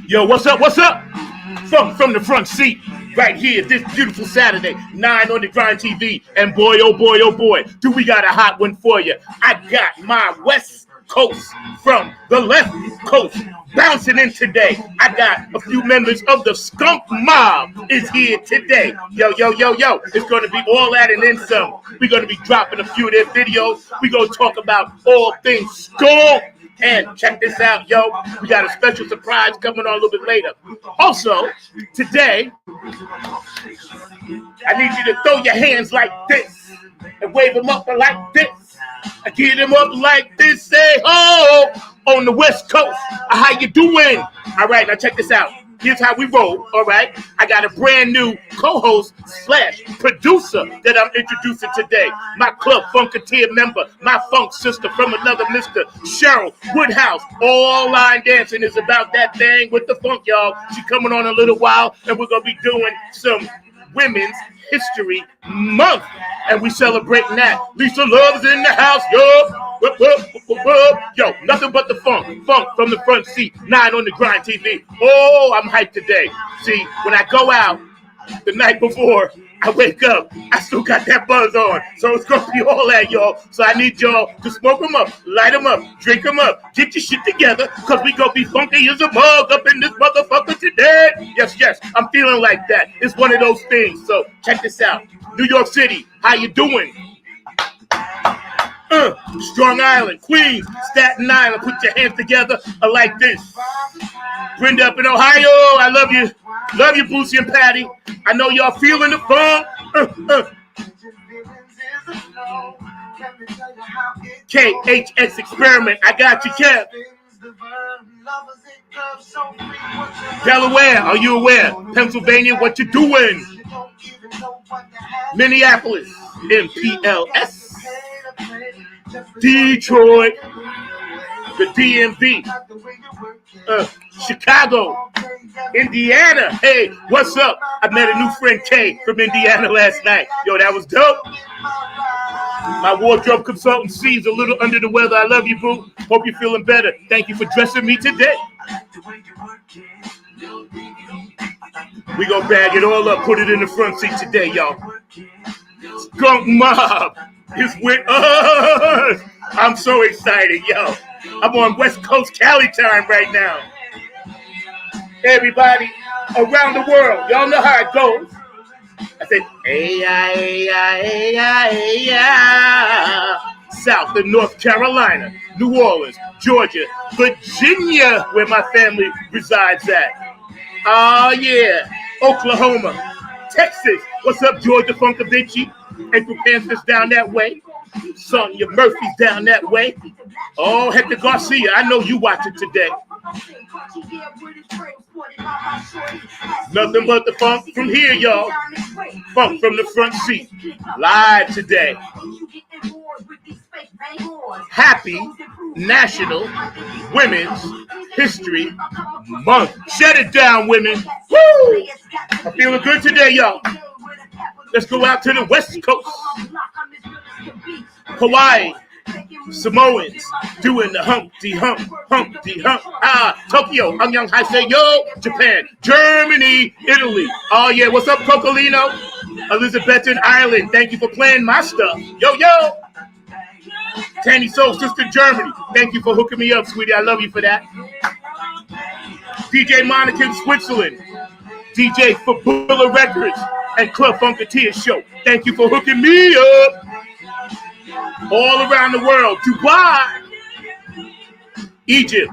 Yo, what's up? What's up? From the front seat, right here, this beautiful Saturday, 9 on the Grind TV. And boy, oh boy, do we got a hot one for you. I got my West Coast from the left coast bouncing in today. I got a few members of the Skunk Mob is here today. Yo. It's going to be all that and then some. We're going to be dropping a few of their videos. We're going to talk about all things skunk. And check this out, yo. We got a special surprise coming on a little bit later. Also, today, I need you to throw your hands like this and wave them up like this. I get them up like this, say ho on the West Coast. How you doing? All right, now check this out. Here's how we roll, all right? I got a brand new co-host / producer that I'm introducing today. My Club Funketeer member, my funk sister from another Mr. Cheryl Woodhouse. All line dancing is about that thing with the funk, y'all. She's coming on a little while, and we're going to be doing some Women's History Month, and we celebrating that. Lisa Love's in the house, yo. Yo, nothing but the funk from the front seat, 9 on the Grind TV. Oh, I'm hyped today. See, when I go out the night before, I wake up, I still got that buzz on. So it's going to be all that, y'all. So I need y'all to smoke them up, light them up, drink them up, get your shit together, because we going to be funky as a mug up in this motherfucker today. Yes, I'm feeling like that. It's one of those things. So check this out. New York City, how you doing? Strong Island, Queens, Staten Island, put your hands together like this. Brenda up in Ohio, I love you. Love you, Boosie and Patty. I know y'all feeling the funk. KHX Experiment, I got you, Kev. Delaware, are you aware? Pennsylvania, what you doing? Minneapolis, MPLS. Detroit, the DMV, Chicago, Indiana. Hey, what's up? I met a new friend, Kay, from Indiana last night. Yo, that was dope. My wardrobe consultant sees a little under the weather. I love you, boo. Hope you're feeling better. Thank you for dressing me today. We gonna bag it all up, put it in the front seat today, y'all. Skunk Mob is with us. I'm so excited, yo. I'm on West Coast Cali time right now. Everybody around the world, y'all know how it goes. I said, South and North Carolina, New Orleans, Georgia, Virginia, where my family resides at. Oh, yeah. Oklahoma, Texas. What's up, Georgia Funkavinci? April Panthers down that way. Sonia Murphy's down that way. Oh, Hector Garcia, I know you watching today. Nothing but the funk from here, y'all. Funk from the front seat. Live today. Happy National Women's History Month. Shut it down, women. Woo! I'm feeling good today, y'all. Let's go out to the West Coast. Hawaii, Samoans doing the Humpty Hump. Tokyo, Young Haseyo, Japan, Germany, Italy. Oh yeah, what's up, Cocolino? Elizabethan Ireland, thank you for playing my stuff. Yo. Tanny Soul, Sister Germany, thank you for hooking me up, sweetie. I love you for that. DJ Monica, Switzerland. DJ for Bulla Records and Club Funketeer Show. Thank you for hooking me up. All around the world. Dubai, Egypt,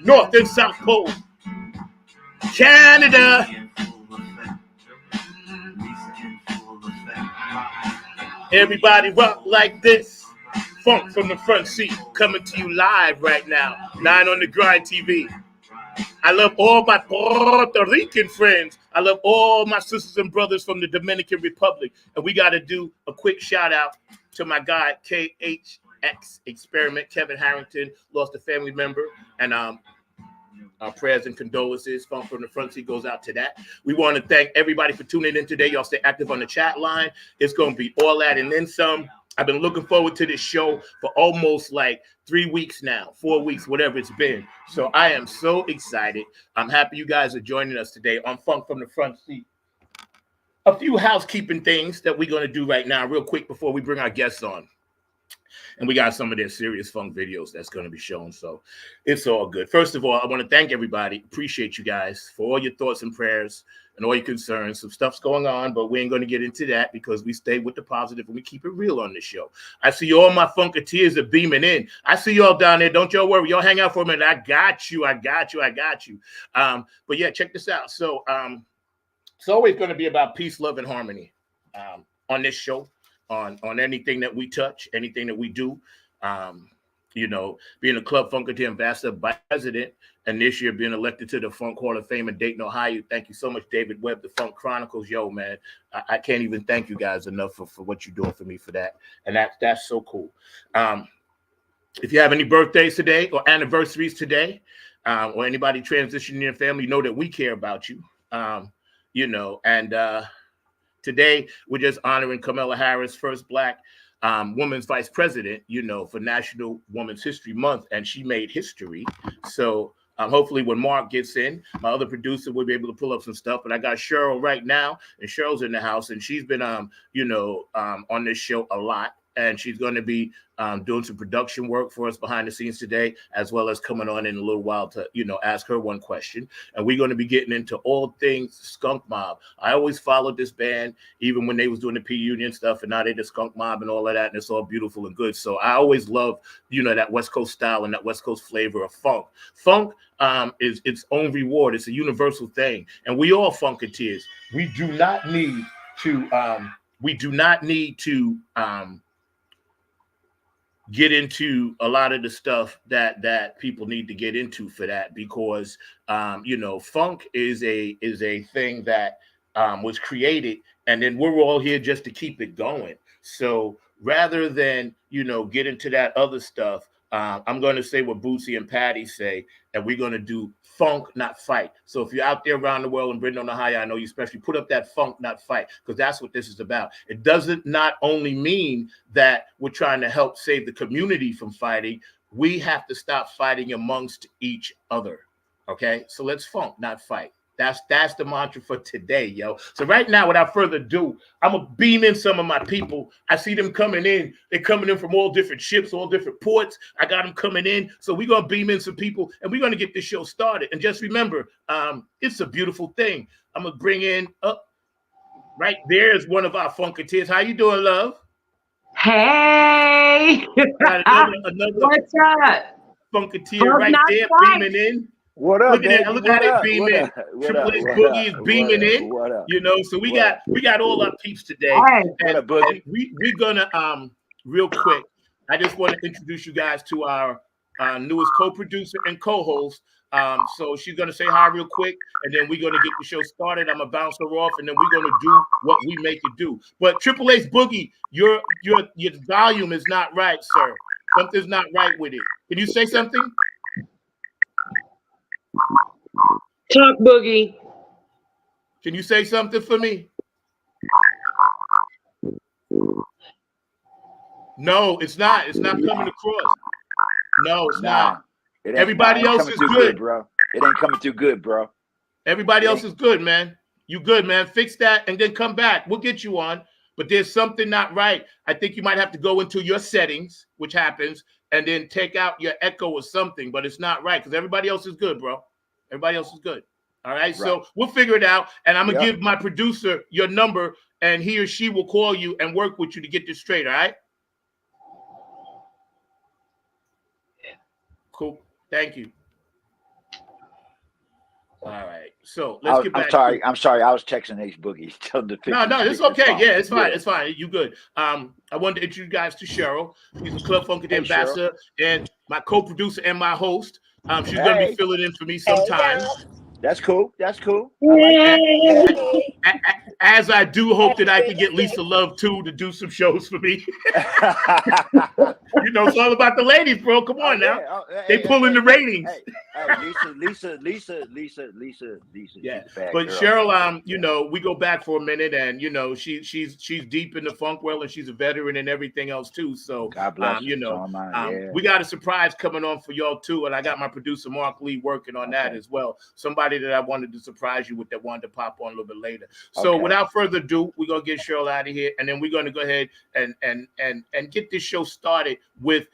North and South Pole, Canada. Everybody rock like this. Funk from the front seat coming to you live right now. 9 on the Grind TV. I love all my Puerto Rican friends. I love all my sisters and brothers from the Dominican Republic. And we got to do a quick shout out to my guy, KHX Experiment. Kevin Harrington lost a family member. And our prayers and condolences from the front seat goes out to that. We want to thank everybody for tuning in today. Y'all stay active on the chat line. It's going to be all that and then some. I've been looking forward to this show for almost like 3 weeks now, 4 weeks, whatever it's been. So I am so excited. I'm happy you guys are joining us today on Funk from the Front Seat. A few housekeeping things that we're going to do right now real quick before we bring our guests on. And we got some of their serious funk videos that's going to be shown. So it's all good. First of all, I want to thank everybody. Appreciate you guys for all your thoughts and prayers and all your concerns. Some stuff's going on, but we ain't going to get into that because we stay with the positive and we keep it real on this show. I see all my Funketeers are beaming in. I see y'all down there. Don't y'all worry. Y'all hang out for a minute. I got you. But yeah, check this out. So it's always going to be about peace, love, and harmony on this show. On anything that we touch, anything that we do, being a Club Funketeer Ambassador by President, and this year being elected to the Funk Hall of Fame in Dayton, Ohio. Thank you so much, David Webb, the Funk Chronicles. Yo, man, I can't even thank you guys enough for what you're doing for me for that. And that's so cool. If you have any birthdays today or anniversaries today, or anybody transitioning in your family, know that we care about you, Today, we're just honoring Kamala Harris, first Black woman's vice president, for National Women's History Month, and she made history. So hopefully when Mark gets in, my other producer will be able to pull up some stuff. But I got Cheryl right now, and Cheryl's in the house, and she's been, on this show a lot. And she's going to be doing some production work for us behind the scenes today, as well as coming on in a little while to, ask her one question. And we're going to be getting into all things Skunk Mob. I always followed this band, even when they was doing the P Union stuff, and now they're the Skunk Mob and all of that, and it's all beautiful and good. So I always love, that West Coast style and that West Coast flavor of funk. Funk is its own reward. It's a universal thing. And we all Funketeers. We do not need to get into a lot of the stuff that people need to get into for that, because funk is a thing that was created, and then we're all here just to keep it going. So rather than get into that other stuff, I'm going to say what Bootsy and Patty say, and we're going to do funk, not fight. So if you're out there around the world in Britain, Ohio, I know you especially, put up that funk, not fight, because that's what this is about. It doesn't not only mean that we're trying to help save the community from fighting. We have to stop fighting amongst each other. Okay, so let's funk, not fight. That's the mantra for today, yo. So right now, without further ado, I'm going to beam in some of my people. I see them coming in. They're coming in from all different ships, all different ports. I got them coming in. So we're going to beam in some people, and we're going to get this show started. And just remember, it's a beautiful thing. I'm going to bring in up right there is one of our Funketeers. How you doing, love? Hey. Another What's up? Funketeer right there, beaming in. What up, look at it beaming. Triple H Boogie is beaming in. What up? So we got all our peeps today. And we're gonna real quick. I just want to introduce you guys to our newest co-producer and co-host. So she's gonna say hi real quick, and then we're gonna get the show started. I'm gonna bounce her off, and then we're gonna do what we make it do. But Triple H Boogie, your volume is not right, sir. Something's not right with it. Can you say something? Talk, Boogie. Can you say something for me? No, it's not. It's not coming across. No, it's not. Everybody else is good, bro. It ain't coming too good, bro. Everybody else is good, man. You good, man. Fix that and then come back. We'll get you on. But there's something not right. I think you might have to go into your settings, which happens, and then take out your echo or something. But it's not right because everybody else is good, bro. Everybody else is good. All right. So we'll figure it out. And I'm going to give my producer your number, and he or she will call you and work with you to get this straight. All right. Cool. Thank you. All right. So let's get back. I'm sorry. I was texting H Boogie. No, it's okay. Yeah, it's fine. It's fine. You good. I wanted to introduce you guys to Cheryl. She's a Club Funketeer ambassador and my co-producer and my host. She's going to be filling in for me sometimes. That's cool. That's cool. I like As I do hope that I can get Lisa Love too to do some shows for me. You know, it's all about the ladies, bro. Come on now. They pulling the ratings. Lisa. Yeah, She's a bad but girl. Cheryl, you know, we go back for a minute, and you know, she's deep in the funk world, and she's a veteran and everything else too. So, God bless you know, yeah. we got a surprise coming on for y'all too, and I got my producer Mark Lee working on that as well. Somebody that I wanted to surprise you with that wanted to pop on a little bit later. So, without further ado, we're gonna get Cheryl out of here, and then we're gonna go ahead and get this show started with.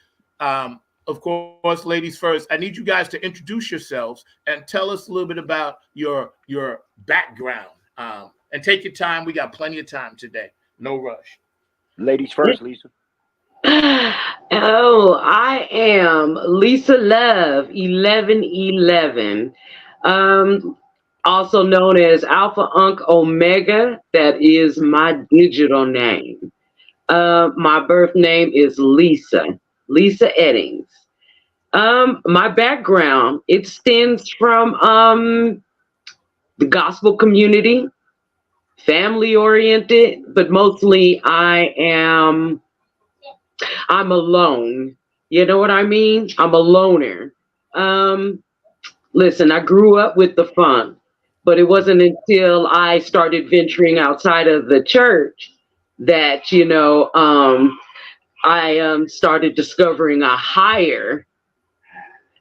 Of course, ladies first, I need you guys to introduce yourselves and tell us a little bit about your background. And take your time. We got plenty of time today. No rush. Ladies first, Lisa. Oh, I am Lisa Love 1111. Also known as Alpha Unk Omega. That is my digital name. My birth name is Lisa Eddings. My background, it stems from the gospel community, family oriented, but mostly I'm alone. You know what I mean? I'm a loner. Listen, I grew up with the funk, but it wasn't until I started venturing outside of the church that, you know, I started discovering a higher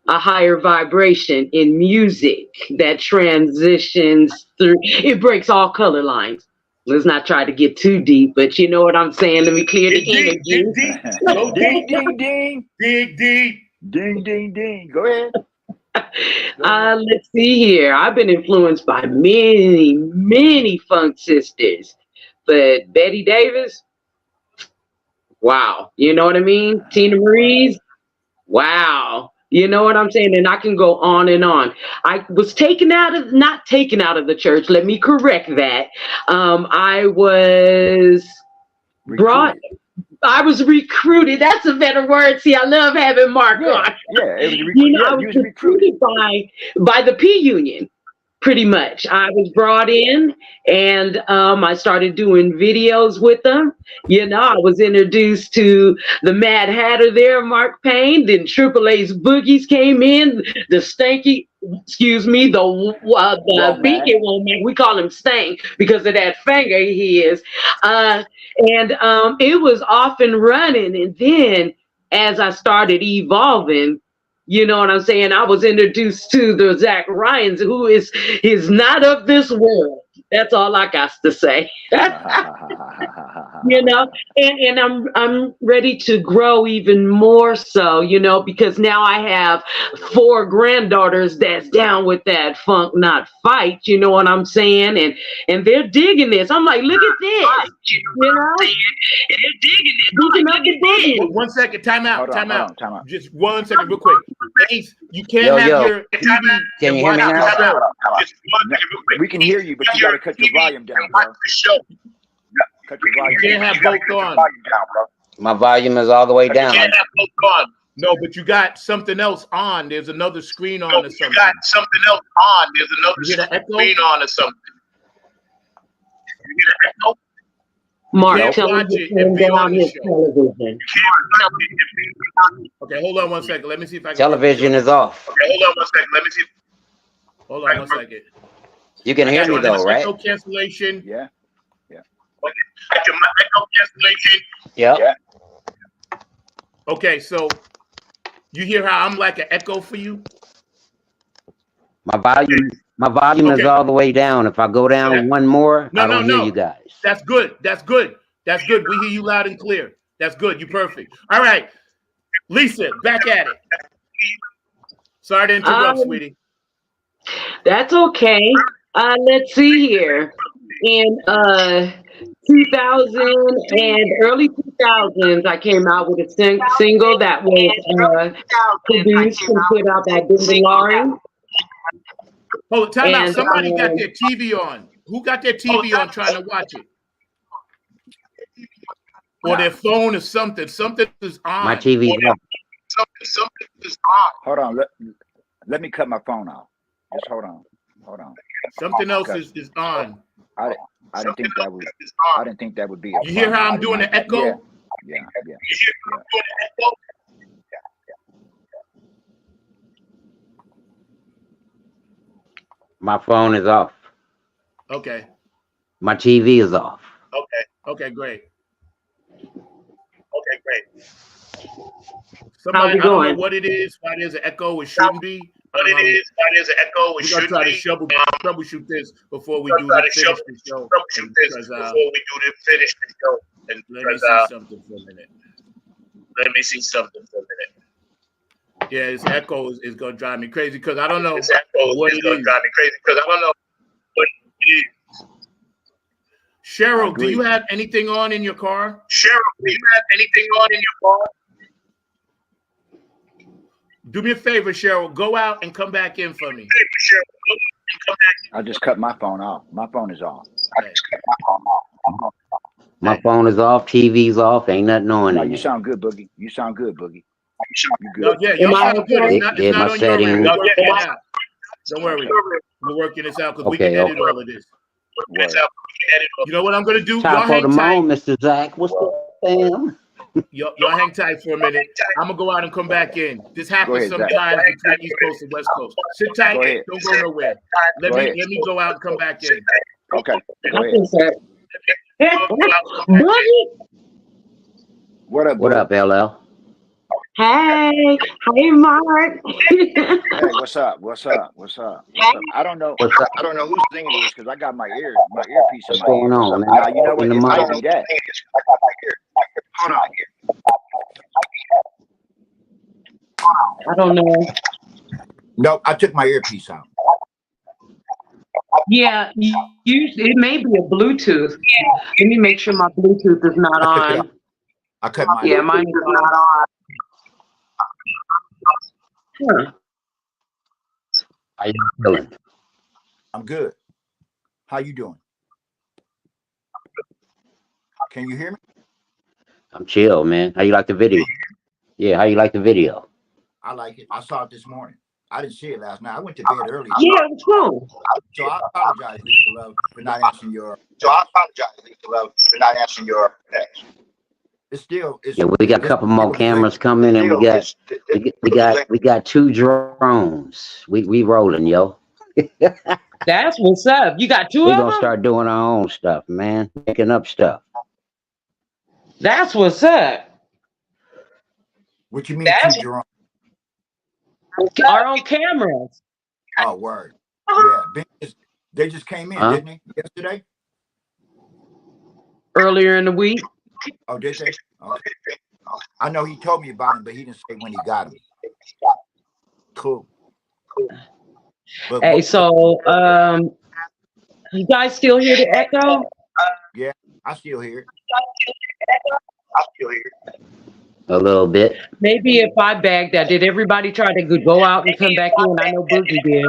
vibration in music that transitions through. It breaks all color lines. Let's not try to get too deep, but you know what I'm saying. Let me clear the energy. Dig deep. Go Ding, deep. ding, ding. Dig deep. Ding, ding, ding. Go ahead. Let's see here. I've been influenced by many funk sisters, but Betty Davis, wow. You know what I mean? Tina Marie's, wow. You know what I'm saying? And I can go on and on. I was not taken out of the church. Let me correct that. I was I was recruited. That's a better word. See, I love having Mark on. Yeah, it was I was recruited by the P Union. Pretty much. I was brought in and I started doing videos with them. You know, I was introduced to the Mad Hatter there, Mark Payne. Then Triple A's Boogies came in. The Stanky, the Beaky one, we call him Stank because of that finger he is. And it was off and running. And then as I started evolving, you know what I'm saying? I was introduced to the Zach Ryans, who is not of this world. That's all I got to say. You know, and I'm ready to grow even more so, you know, because now I have 4 granddaughters that's down with that funk not fight, you know what I'm saying? And they're digging this. I'm like, look at this. You know? And they're digging it. Digging up the boogie. 1 second, time out. Time out. Just 1 second, real quick. Ace, you can't have your TV. Can you hear me now? Just 1 second, real quick. We can hear you, but you gotta cut your volume down, bro. Cut your volume You can't have both on. My volume is all the way down. You can't have both on. No, but you got something else on. There's another screen on or something. You got something else on. There's another screen on or something. You hear the echo? Mark, tell me to turn down his television. Okay, hold on 1 second. Let me see if I can. Television is off. Okay, hold on 1 second. Let me see. Hold on 1 second. You can hear me though, right? Echo cancellation. Yeah. Echo cancellation. Yep. Okay, so you hear how I'm like an echo for you? My volume is all the way down. If I go down one more, I don't hear you guys. That's good. We hear you loud and clear. That's good. You're perfect. All right. Lisa, back at it. Sorry to interrupt, sweetie. That's okay. Let's see here. In 2000 and early 2000s, I came out with a single that was produced and put out by Bimba Lauren. Oh, time out. Somebody got their TV on. Who got their TV on trying to watch it? Or their phone or something. Something is on. My TV is off. Something is on. Hold on. Let me cut my phone off. Just hold on. Something else is on. I didn't think that would. I didn't think that would be a You hear problem. how I'm doing the echo? Yeah. My phone is off. Okay. My TV is off. Okay, great. How's Somebody, it I don't know going? what it is, why there's an echo, it shouldn't be. We're gonna try to troubleshoot this before we do the finish the show. Because, let me see something for a minute. Yeah, this echo is gonna drive me crazy because I don't know what it is. Cheryl, do you have anything on in your car? Do me a favor, Cheryl. Go out and come back in for me. I just cut my phone off. My phone is off. My phone is off. TV's off. Ain't nothing on No, in you there. sound good, Boogie. You sound good, Boogie. You No, good? yeah, y'all sound good. It's My not on your setting. end. We're working it out. Don't worry. We're working this out because we can edit all of this. Word. You know what I'm gonna do? Y'all Top of hang the tight. morning, Mr. Zach. What's up, Sam? Y'all hang tight for a minute. I'm gonna go out and come back in. This happens Zach. sometimes between East Coast and West Coast. Sit tight. Go ahead. Don't go nowhere. Let me go out and come back in. Okay. Go ahead. Boogie. What up, What Boogie? up, LL? Hey Mark. Hey, what's up? I don't know. What's up? I don't know whose thing it is because I got my earpiece in What's my going ear. on, man? Now you know what? In the It might mic. be that. Hold on. I don't know. Nope, I took my earpiece out. Yeah, it may be a Bluetooth. Let me make sure my Bluetooth is not I took it on. out. I cut mine. Yeah, out. mine is not on. Huh. How you feeling? I'm good. How you doing? Can you hear me? I'm chill, man. How you like the video? Yeah, how you like the video? I like it. I saw it this morning. I didn't see it last night. I went to bed early. Yeah, it's cool. So I apologize, Lisa Love, for not answering your. It's still. Yeah, we got a couple more cameras coming, and we got 2 drones. We rolling, yo. That's what's up. You got 2 We of gonna them? start doing our own stuff, man. Making up stuff. That's what's up. What you mean, 2 drones? Our own cameras. Oh, word. Yeah, they just came in, didn't they? Yesterday? Earlier in the week. Oh, did they? Okay. I know he told me about him, but he didn't say when he got him. Cool. But Hey, so you guys still hear the echo? Yeah, I still hear it. A little bit. Maybe if I bagged that, did everybody try to go out and come back in? I know Boogie did.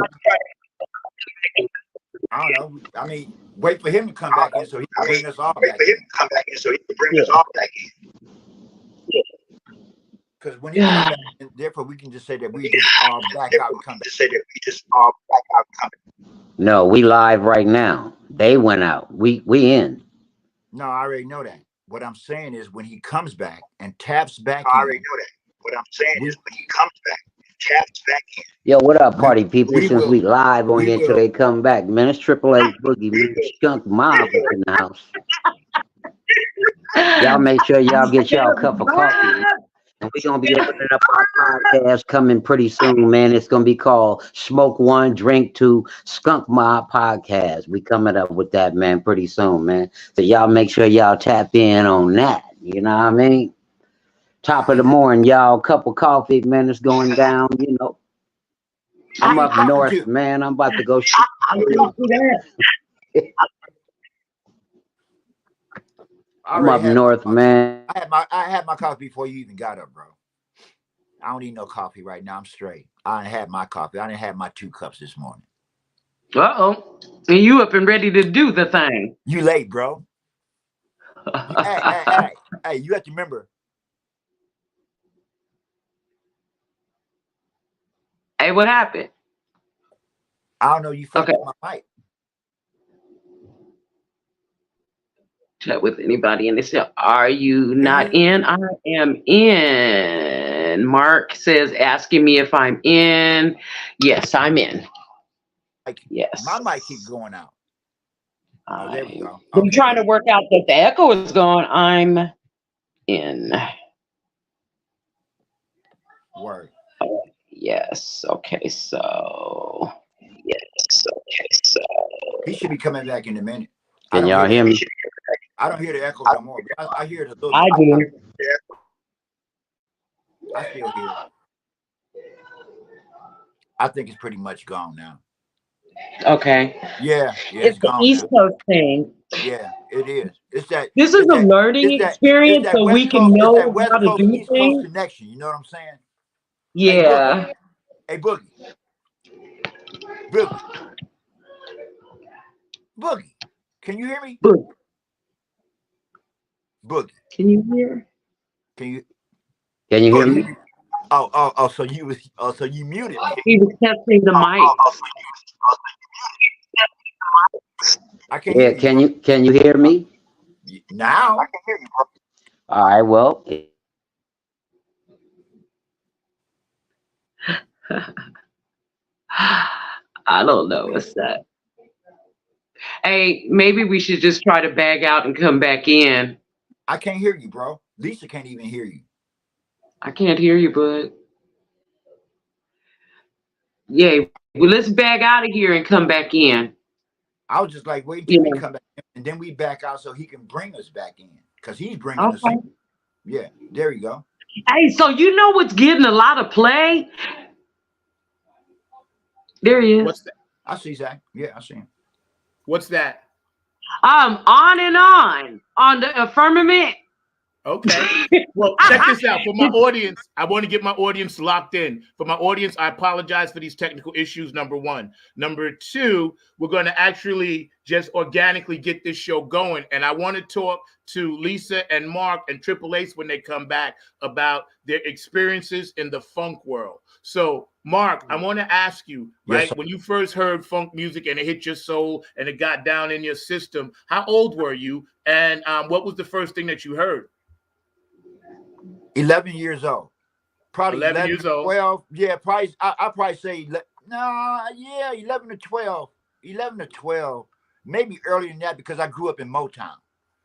I don't know. I mean, wait for him to come back in so he can bring us all back in. Because when he comes back in, therefore we can just say that we just all back out and come back. No, we live right now. They went out. We in. No, I already know that. What I'm saying is when he comes back and taps back in. Yo, what up, party people? we Since will- we live on we here will- till they come back, man. It's Triple H Boogie, man. Skunk Mob up in the house. Y'all make sure y'all get y'all a cup of coffee, man. And we're gonna be opening up our podcast coming pretty soon, man. It's gonna be called Smoke One, Drink Two, Skunk Mob Podcast. We coming up with that, man, pretty soon, man. So y'all make sure y'all tap in on that. You know what I mean? Top of the morning, y'all. Cup of coffee, man. It's going down. You know, I'm up north, man. I'm about to go. I'm up north, man. I had my coffee before you even got up, bro. I don't need no coffee right now. I'm straight. I didn't have my coffee. I didn't have my 2 cups this morning. Uh-oh. And you up and ready to do the thing. You late, bro. Hey, you have to remember. Hey, what happened? I don't know. You fucked up my mic. chat with anybody, and they said, "Are you not in?" I am in. Mark says, asking me if I'm in. Yes, I'm in. Yes. My mic keep going out. Oh, there we go. I'm Okay. trying to work out that the echo is gone. I'm in. Word. Yes. Okay. So. Yes. Okay. So. He should be coming back in a minute. Can y'all hear me? I don't hear the echo no more. But I hear it a little I bit. do. I still hear it. I think it's pretty much gone now. Okay. Yeah, It's it's the gone East now. Coast thing. Yeah, it is. It's that. This is It's a that. learning It's experience that so we West can Coast. It's that know West how to Coast do East Coast things. connection. You know what I'm saying? Yeah. Hey, Boogie. Boogie. Boogie. Can you hear me? Boogie. Can you hear? Can you? Can you hear me? Oh. So you muted me. He was testing the mic. I can't Yeah, hear you. can you hear me? Now I can hear you, bro. All right, well, I don't know what's that. Hey, maybe we should just try to bag out and come back in. I can't hear you, bro. Lisa can't even hear you. I can't hear you, bud. Yeah, well, let's bag out of here and come back in. I was just like waiting till we come back in, and then we back out so he can bring us back in because he's bringing us in. Yeah, there you go. Hey, so you know what's getting a lot of play? There he is. What's that? I see Zach. Yeah, I see him. What's that? On and on the firmament. Okay. Well, check this out. For my audience, I want to get my audience locked in. For my audience, I apologize for these technical issues, number one. Number two, we're going to actually just organically get this show going. And I want to talk to Lisa and Mark and Triple Ace when they come back about their experiences in the funk world. So, Mark, I want to ask you, right, Yes, when you first heard funk music and it hit your soul and it got down in your system, how old were you? And what was the first thing that you heard? 11 years old. Probably 11 years old. 12. Yeah, probably. I probably say, no, yeah, 11 to 12. 11 to 12. Maybe earlier than that because I grew up in Motown.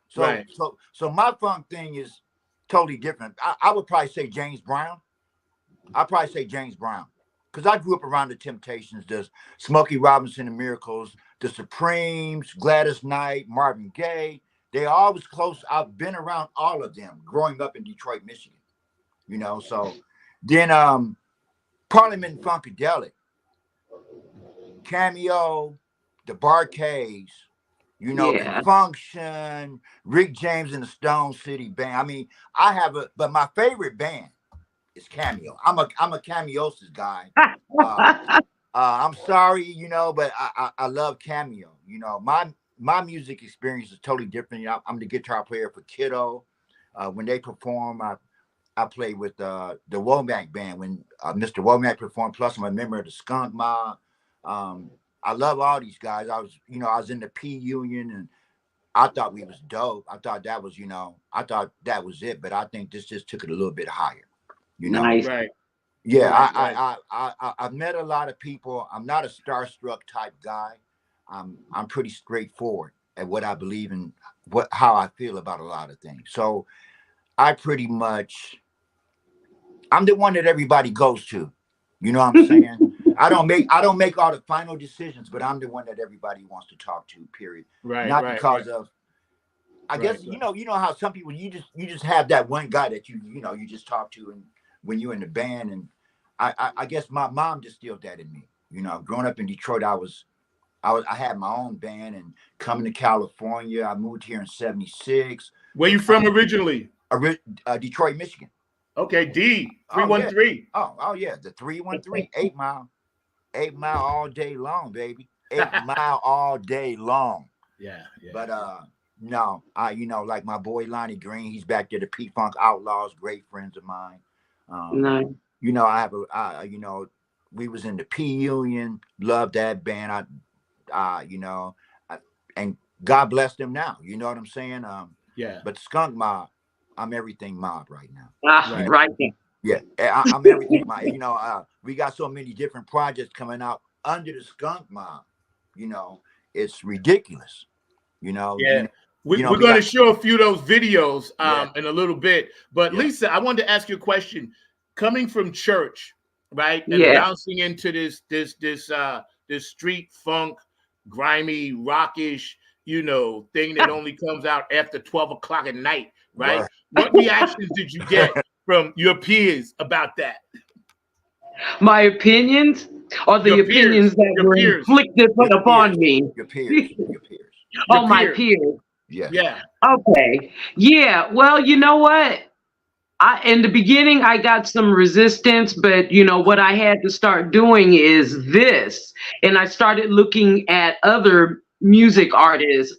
So, Right. so my funk thing is totally different. I would probably say James Brown. I'd probably say James Brown. Because I grew up around the Temptations, the Smokey Robinson and Miracles, the Supremes, Gladys Knight, Marvin Gaye. They always close. I've been around all of them growing up in Detroit, Michigan. You know, so then Parliament Funkadelic, Cameo, the Barcades, you know, Confunction, Rick James and the Stone City Band. I mean, but my favorite band is Cameo. I'm a Cameosis guy. I'm sorry, you know, but I love Cameo. You know, my music experience is totally different. You know, I'm the guitar player for Kiddo. When they perform, I played with the Womack band when Mr. Womack performed. Plus, I'm a member of the Skunk Mob. I love all these guys. I was in the P Union, and I thought we was dope. I thought that was, I thought that was it. But I think this just took it a little bit higher. You know, Nice. Right. yeah. Right. I've met a lot of people. I'm not a starstruck type guy. I'm pretty straightforward at what I believe in, how I feel about a lot of things. So I pretty much. I'm the one that everybody goes to. You know what I'm saying? I don't make all the final decisions, but I'm the one that everybody wants to talk to, period. Right. Not right, because right. of I guess you know how some people you just have that one guy that you just talk to, and when you're in the band, and I guess my mom just instilled that in me. You know, growing up in Detroit, I had my own band, and coming to California, I moved here in '76. Where you from originally? Detroit, Michigan. Okay, D 313. Oh yeah, the 313, 8 Mile, 8 Mile all day long, baby. 8 Mile all day long. Yeah. But no, like my boy Lonnie Green, he's back there. The P Funk Outlaws, great friends of mine. Nice. I have we was in the P Union, loved that band. And God bless them now. You know what I'm saying? Yeah. But Skunk Mob, I'm everything mob right now. You Right. know, Right there. yeah, I'm everything mob. You know, we got so many different projects coming out under the Skunk Mob. You know, it's ridiculous. You know, Yeah. We're we going to got, show a few of those videos yeah, in a little bit. But yeah, Lisa, I wanted to ask you a question. Coming from church, right, and Yeah. bouncing into this street funk, grimy, rockish, thing that only comes out after 12 o'clock at night, right? word. What reactions did you get from your peers about that? My opinions or the Your opinions peers, that your were peers, inflicted Your upon peers, me. your peers, your peers. your Oh, my peers. peers. Yeah, Yeah, Okay. Yeah. Well, you know what? In the beginning, I got some resistance, but what I had to start doing is this. And I started looking at other music artists,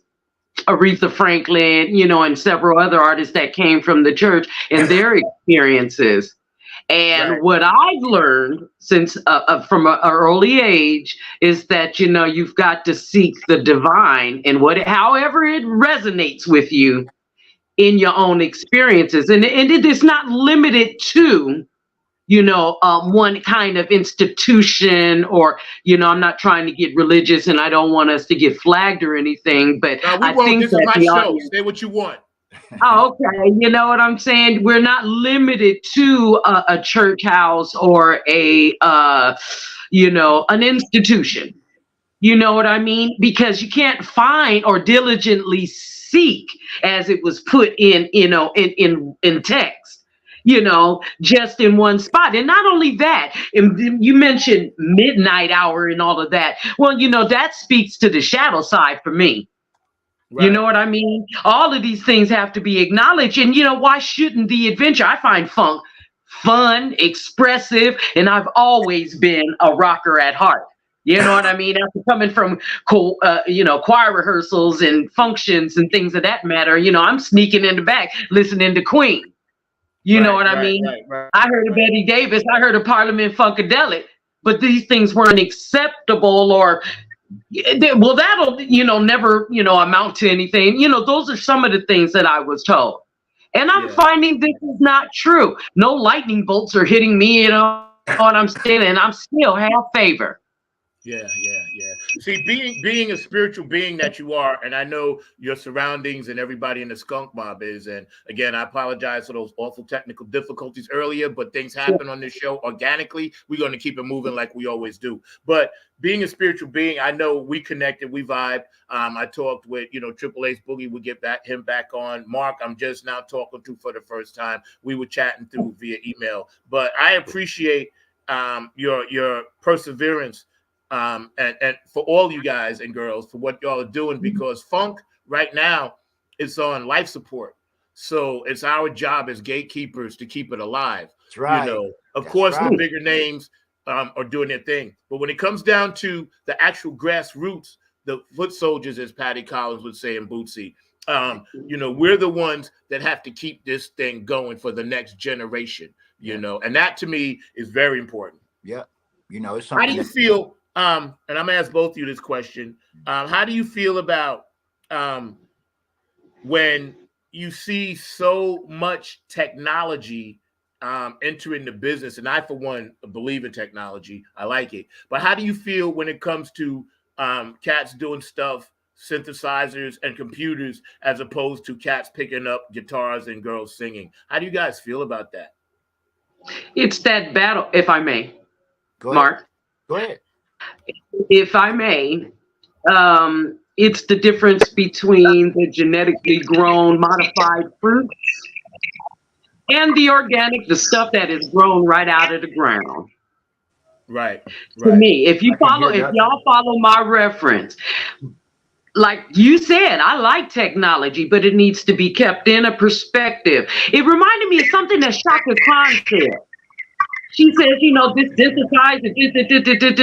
Aretha Franklin, and several other artists that came from the church and their experiences. And right. what I've learned since from an early age is that you've got to seek the divine and however it resonates with you in your own experiences, and it is not limited to one kind of institution, or I'm not trying to get religious, and I don't want us to get flagged or anything, but No, we I won't. think This is that my the show. audience. Say what you want. Oh, okay, you know what I'm saying? We're not limited to a church house or an institution. You know what I mean? Because you can't find or diligently seek, as it was put in text, just in one spot. And not only that, and you mentioned midnight hour and all of that. Well, that speaks to the shadow side for me. You Right. know what I mean? All of these things have to be acknowledged. And why shouldn't the adventure? I find funk fun, expressive, and I've always been a rocker at heart. You know what I mean? After coming from choir rehearsals and functions and things of that matter, I'm sneaking in the back listening to Queen. You know Right, what I right, mean? right, right, I heard of right. Betty Davis, I heard of Parliament Funkadelic, but these things weren't acceptable, or well, that'll never amount to anything. Those are some of the things that I was told, and I'm Yeah. finding this is not true. No lightning bolts are hitting me. You know what I'm saying? And I'm still have favor. Yeah, yeah, yeah. See, being a spiritual being that you are, and I know your surroundings and everybody in the skunk mob is. And again, I apologize for those awful technical difficulties earlier, but things happen on this show organically. We're going to keep it moving like we always do. But being a spiritual being, I know we connected, we vibe. I talked with Triple Ace Boogie. We get him back on. Mark, I'm just now talking to for the first time. We were chatting through via email, but I appreciate your perseverance. And for all you guys and girls for what y'all are doing, because funk right now is on life support. So it's our job as gatekeepers to keep it alive. That's right. Of That's course, right. the bigger names are doing their thing. But when it comes down to the actual grassroots, the foot soldiers, as Patty Collins would say in Bootsy, we're the ones that have to keep this thing going for the next generation, and that to me is very important. Yeah. It's How do something you that, feel? And I'm gonna ask both of you this question. How do you feel about when you see so much technology entering the business? And I, for one, believe in technology. I like it. But how do you feel when it comes to cats doing stuff, synthesizers and computers, as opposed to cats picking up guitars and girls singing? How do you guys feel about that? It's that battle, if I may, go ahead. Mark. Go ahead. If I may, it's the difference between the genetically grown modified fruits and the organic, the stuff that is grown right out of the ground. Right, To right. me, if that. y'all follow my reference, like you said, I like technology, but it needs to be kept in a perspective. It reminded me of something that Shaka Khan said. She says, this synthesizer,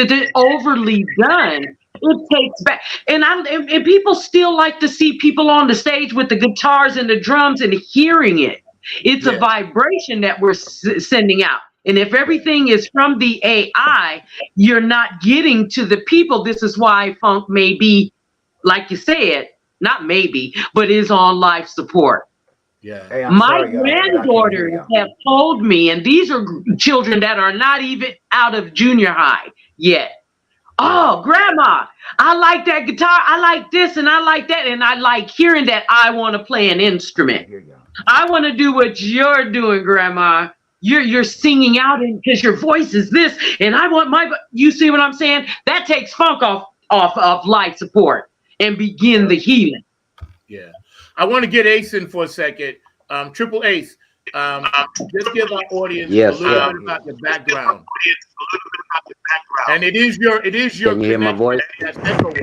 this overly done. It takes back, and people still like to see people on the stage with the guitars and the drums and hearing it. It's a Yeah. vibration that we're sending out. And if everything is from the AI, you're not getting to the people. This is why funk may be, like you said, not maybe, but is on life support. Yeah. Hey, I'm My sorry, y'all, but I can't hear granddaughters y'all. have told me, and these are children that are not even out of junior high yet. Oh, grandma, I like that guitar. I like this and I like that. And I like hearing that I want to play an I instrument. can't hear y'all. I want to do what you're doing, grandma. You're singing out because your voice is this, and I want my. You see what I'm saying? That takes funk off of life support and begin the healing. Yeah. I want to get Ace in for a second. Triple Ace. Just give our audience a Yes, little sir. bit about your background. And it is your Can you hear my connection voice? that's echoing.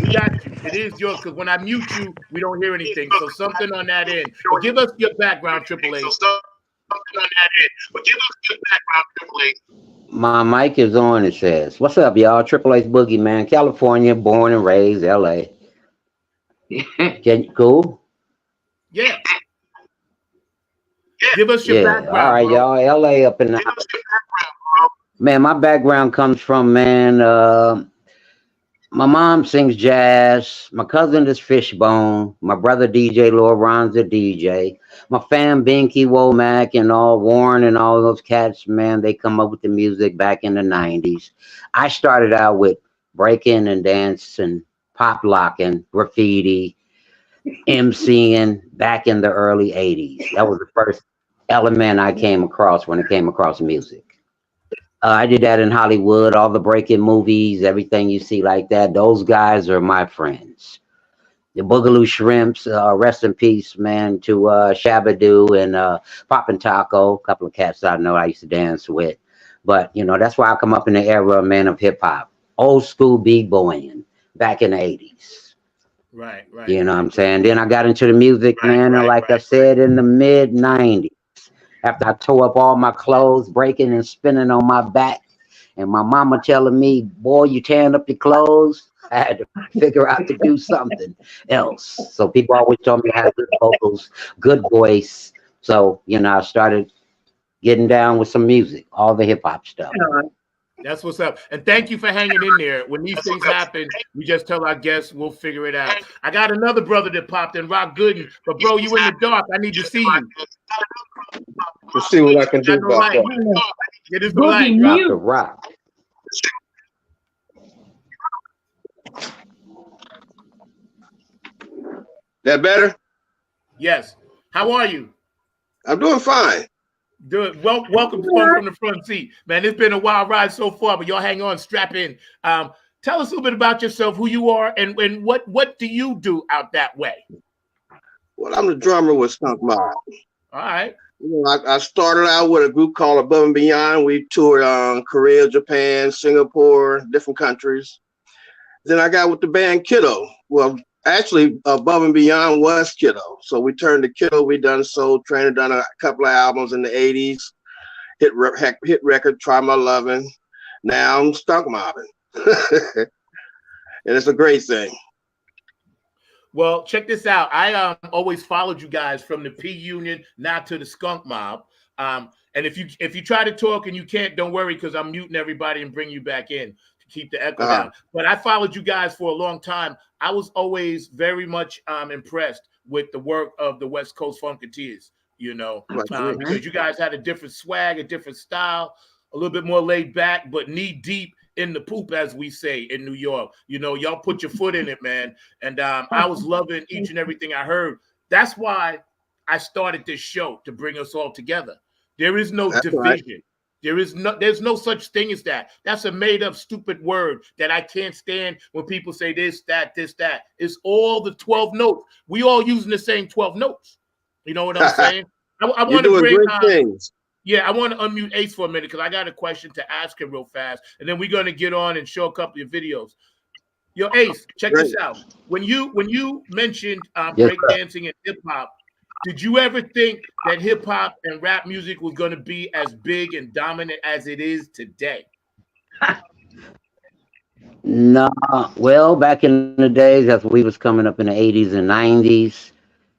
We got you. It is yours because when I mute you, we don't hear anything. So something on that end. But give us your background, Triple Ace. My mic is on, it says. What's up, y'all? Triple H Boogie, man. California, born and raised, LA. Cool? Yeah. Give us your Yeah. background, All right, bro. y'all. LA up in the... Man, my background comes from, man, my mom sings jazz. My cousin is Fishbone. My brother DJ Ron's a DJ. My fam Binky Womack and all Warren and all those cats, man, they come up with the music back in the 90s. I started out with breaking and dancing, pop locking, graffiti, MCing back in the early 80s. That was the first element I came across when I came across music. I did that in Hollywood, all the breaking movies, everything you see like that. Those guys are my friends. The Boogaloo Shrimps, rest in peace, man, to Shabadoo and Poppin' Taco, a couple of cats I know I used to dance with. But, you know, that's why I come up in the era, man, of hip hop. Old school b-boying back in the 80s. Right. You know what I'm saying? Then I got into the music, man, and like I said, in the mid 90s. After I tore up all my clothes, breaking and spinning on my back, and my mama telling me, boy, you tearing up your clothes, I had to figure out to do something else. So people always told me I had good vocals, good voice. So, you know, I started getting down with some music, all the hip hop stuff. That's what's up. And thank you for hanging in there. When these things happen, we just tell our guests we'll figure it out. I got another brother that popped in, Rock Gooden. But, bro, you in the dark. I need to see you. Let's see what I can do about that. Get us the light, Rock the rock. That better? Yes. How are you? I'm doing fine. Good. Welcome to Fun from the Front Seat. Man, it's been a wild ride so far, but y'all hang on, strap in. Tell us a little bit about yourself, who you are, and what do you do out that way? Well, I'm the drummer with Skunk Mob. All right. You know, I started out with a group called Above and Beyond. We toured Korea, Japan, Singapore, different countries. Then I got with the band Kiddo. Well, actually, Above and Beyond was Kiddo. So we turned to Kiddo. We done Soul Train, done a couple of albums in the 80s. Hit record, Try My Lovin'. Now I'm Skunk Mobbing. And it's a great thing. Well, check this out. I always followed you guys from the P Union now to the Skunk Mob. And if you try to talk and you can't, don't worry, because I'm muting everybody and bring you back in to keep the echo down. But I followed you guys for a long time. I was always very much impressed with the work of the West Coast Funketeers, you know, because you guys had a different swag, a different style, a little bit more laid back, but knee deep in the poop, as we say in New York. You know, y'all put your foot in it, man. And I was loving each and everything I heard. That's why I started this show, to bring us all together. There is no division. Right. There's no such thing as that. That's a made up stupid word that I can't stand when people say this, that. It's all the 12 notes. We all using the same 12 notes. You know what I'm saying? I want to bring great things. Yeah, I want to unmute Ace for a minute because I got a question to ask him real fast. And then we're going to get on and show a couple of videos. Yo, Ace, check this out. When you mentioned breakdancing and hip-hop, did you ever think that hip-hop and rap music was going to be as big and dominant as it is today? No. Well, back in the days, as we was coming up in the 80s and 90s,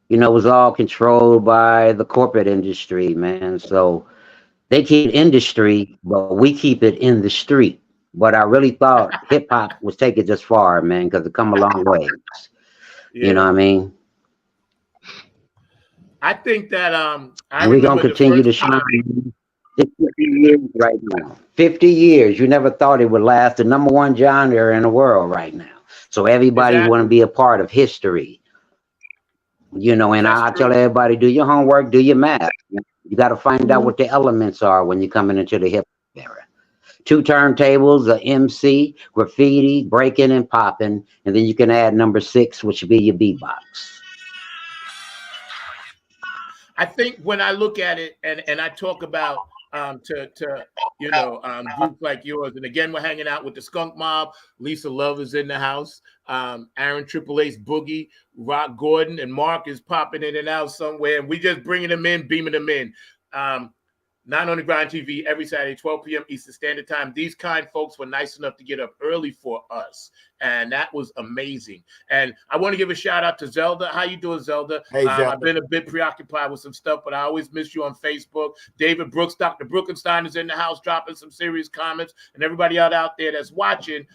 you know, it was all controlled by the corporate industry, man. So they keep industry, but we keep it in the street. But I really thought hip hop was taking this far, man, because it come a long ways. Yeah. You know what I mean? I think that I And we're gonna remember the continue first to shine. time. It's 50 years right now. 50 years. You never thought it would last. The #1 genre in the world right now. So everybody want to Exactly. be a part of history. You know, and That's I tell true. everybody, do your homework, do your math. You got to find out Mhm. what the elements are when you're coming into the hip hop era. 2 turntables, a MC, graffiti, breaking and popping, and then you can add number 6, which would be your beatbox. I think when I look at it and I talk about to groups like yours, and again we're hanging out with the Skunk Mob. Lisa Love is in the house. Aaron Triple Ace Boogie, Rock Gordon, and Mark is popping in and out somewhere, and we just bringing them in, beaming them in. Um, Not on the Grind TV every Saturday, 12 p.m. Eastern Standard Time. These kind folks were nice enough to get up early for us, and that was amazing. And I want to give a shout out to Zelda. How you doing, Zelda? Hey, I've Zelda. been a bit preoccupied with some stuff, but I always miss you on Facebook. David Brooks, Dr. Brookenstein is in the house dropping some serious comments, and everybody out there that's watching,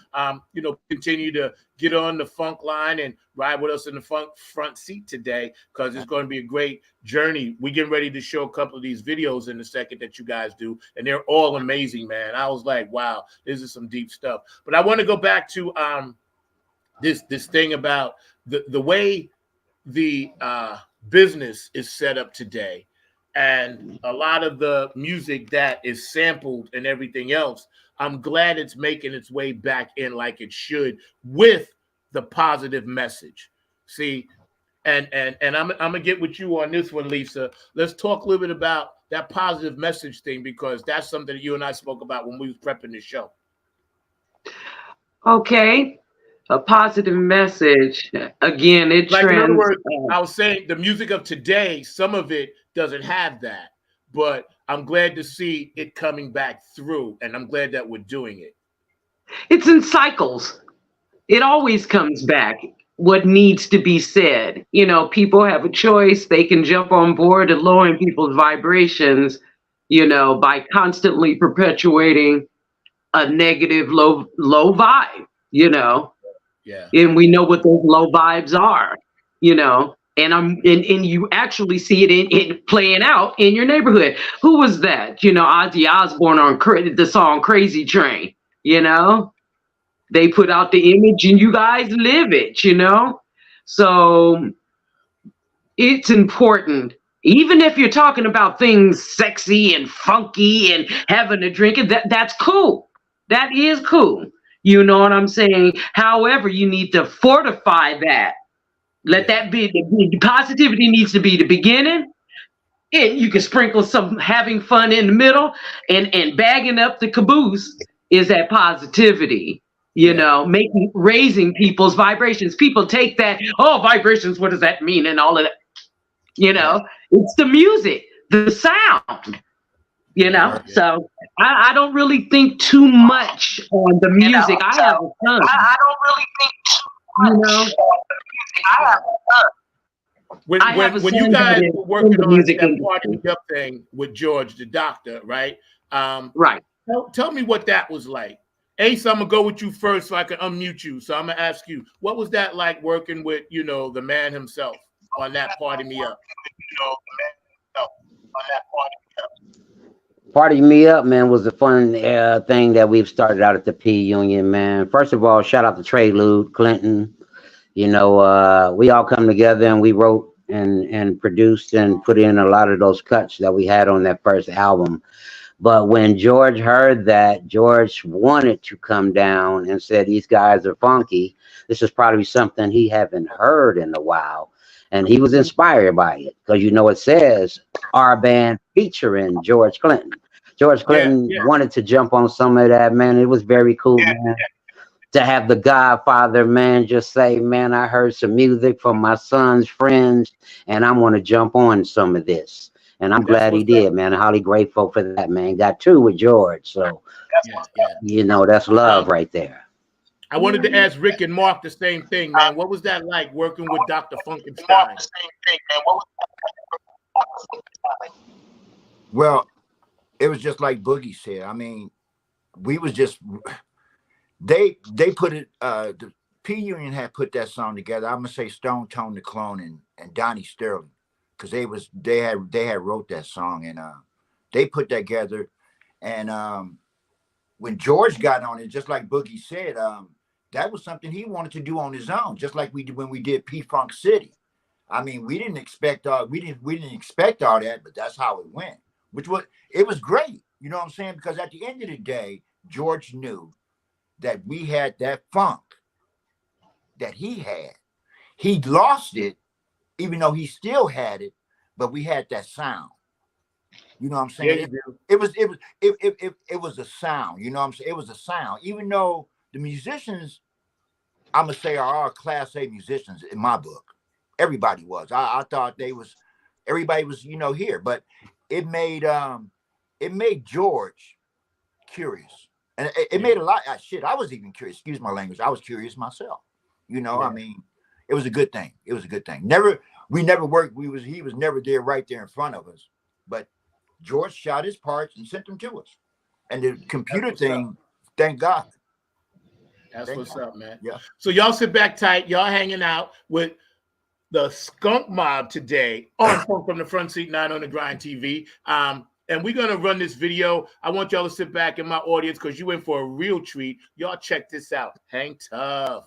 continue to get on the funk line and ride with us in the funk front seat today, because it's going to be a great journey. We getting ready to show a couple of these videos in a second that you guys do, and they're all amazing, man. I was like, wow, this is some deep stuff. But I want to go back to this thing about the way the business is set up today, and a lot of the music that is sampled and everything else. I'm glad it's making its way back in like it should, with the positive message. See, and I'm gonna get with you on this one, Lisa. Let's talk a little bit about that positive message thing, because that's something that you and I spoke about when we was prepping the show. Okay. A positive message. Again, it Like, in other trends. words, I was saying the music of today, some of it doesn't have that, but I'm glad to see it coming back through, and I'm glad that we're doing it. It's in cycles. It always comes back. What needs to be said. People have a choice. They can jump on board and lowering people's vibrations, by constantly perpetuating a negative low vibe, Yeah, and we know what those low vibes are, and you actually see it in playing out in your neighborhood. Who was that? Ozzy Osbourne on the song Crazy Train, they put out the image and you guys live it, so it's important. Even if you're talking about things sexy and funky and having a drink, that's cool. That is cool. You know what I'm saying? However, you need to fortify that. Let yeah, that be the positivity needs to be the beginning. And you can sprinkle some having fun in the middle, and bagging up the caboose is that positivity. yeah, Raising people's vibrations. People take that, oh, vibrations, what does that mean? And all of that. yeah, It's the music, the sound, yeah, yeah. So I don't really think too much on the music. I have a son, I don't really think you know. I have When I have a when you son that guys is were in working the on music that party industry. me up thing with George the doctor, right? Right. Tell me what that was like. Ace, I'm gonna go with you first so I can unmute you. So I'm gonna ask you, what was that like working with the man himself on that party me up? Party Me Up, man, was a fun thing that we've started out at the P Union, man. First of all, shout out to Trey Lude, Clinton. We all come together and we wrote and produced and put in a lot of those cuts that we had on that first album. But when George heard that, George wanted to come down and said, these guys are funky. This is probably something he haven't heard in a while. And he was inspired by it because, it says our band featuring George Clinton. George Yeah, Clinton yeah, wanted to jump on some of that, man. It was very cool, man. To have the Godfather, man, just say, man, I heard some music from my son's friends and I want to jump on some of this. And I'm that's glad he what's up. did, man. I'm highly grateful for that, man. Got 2 with George. So, Yeah, yeah. that's love Um, right there. I wanted to ask Rick and Mark the same thing, man. What was that like working with Dr. Funkenstein? Well, it was just like Boogie said. I mean, we was just they put it. The P Union had put that song together. I'm gonna say Stone Tone the Clone and Donnie Sterling, because they had wrote that song, and they put that together. And when George got on it, just like Boogie said, that was something he wanted to do on his own, just like we did when we did P Funk City. I mean, we didn't expect all that, but that's how it went. It was great, you know what I'm saying? Because at the end of the day, George knew that we had that funk that he had. He lost it, even though he still had it, but we had that sound. You know what I'm saying? Yeah, it was a sound. You know what I'm saying? It was a sound. Even though the musicians, I'm gonna say, are all Class A musicians in my book. Everybody was. I thought everybody was, here, but it made George curious, and it made a lot. Shit, I was even curious. Excuse my language. I was curious myself. I mean, it was a good thing. It was a good thing. We never worked. He was never there, right there in front of us, but George shot his parts and sent them to us. And the computer thing, thank God. That's what's up, man. Yeah. So y'all sit back tight. Y'all hanging out with the Skunk Mob today on From the Front Seat 9 on the Grind TV. And we're going to run this video. I want y'all to sit back in my audience because you in for a real treat. Y'all check this out. Hang tough.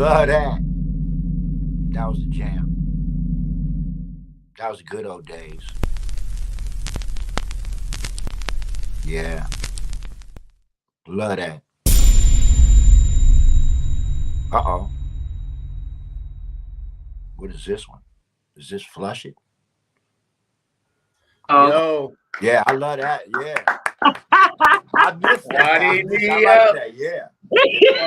Love that. That was the jam. That was the good old days. Yeah. Love that. Uh-oh. What is this one? Does this flush it? Yo. Yeah, I love that. Yeah. I missed that. Party I me like up. that. Yeah.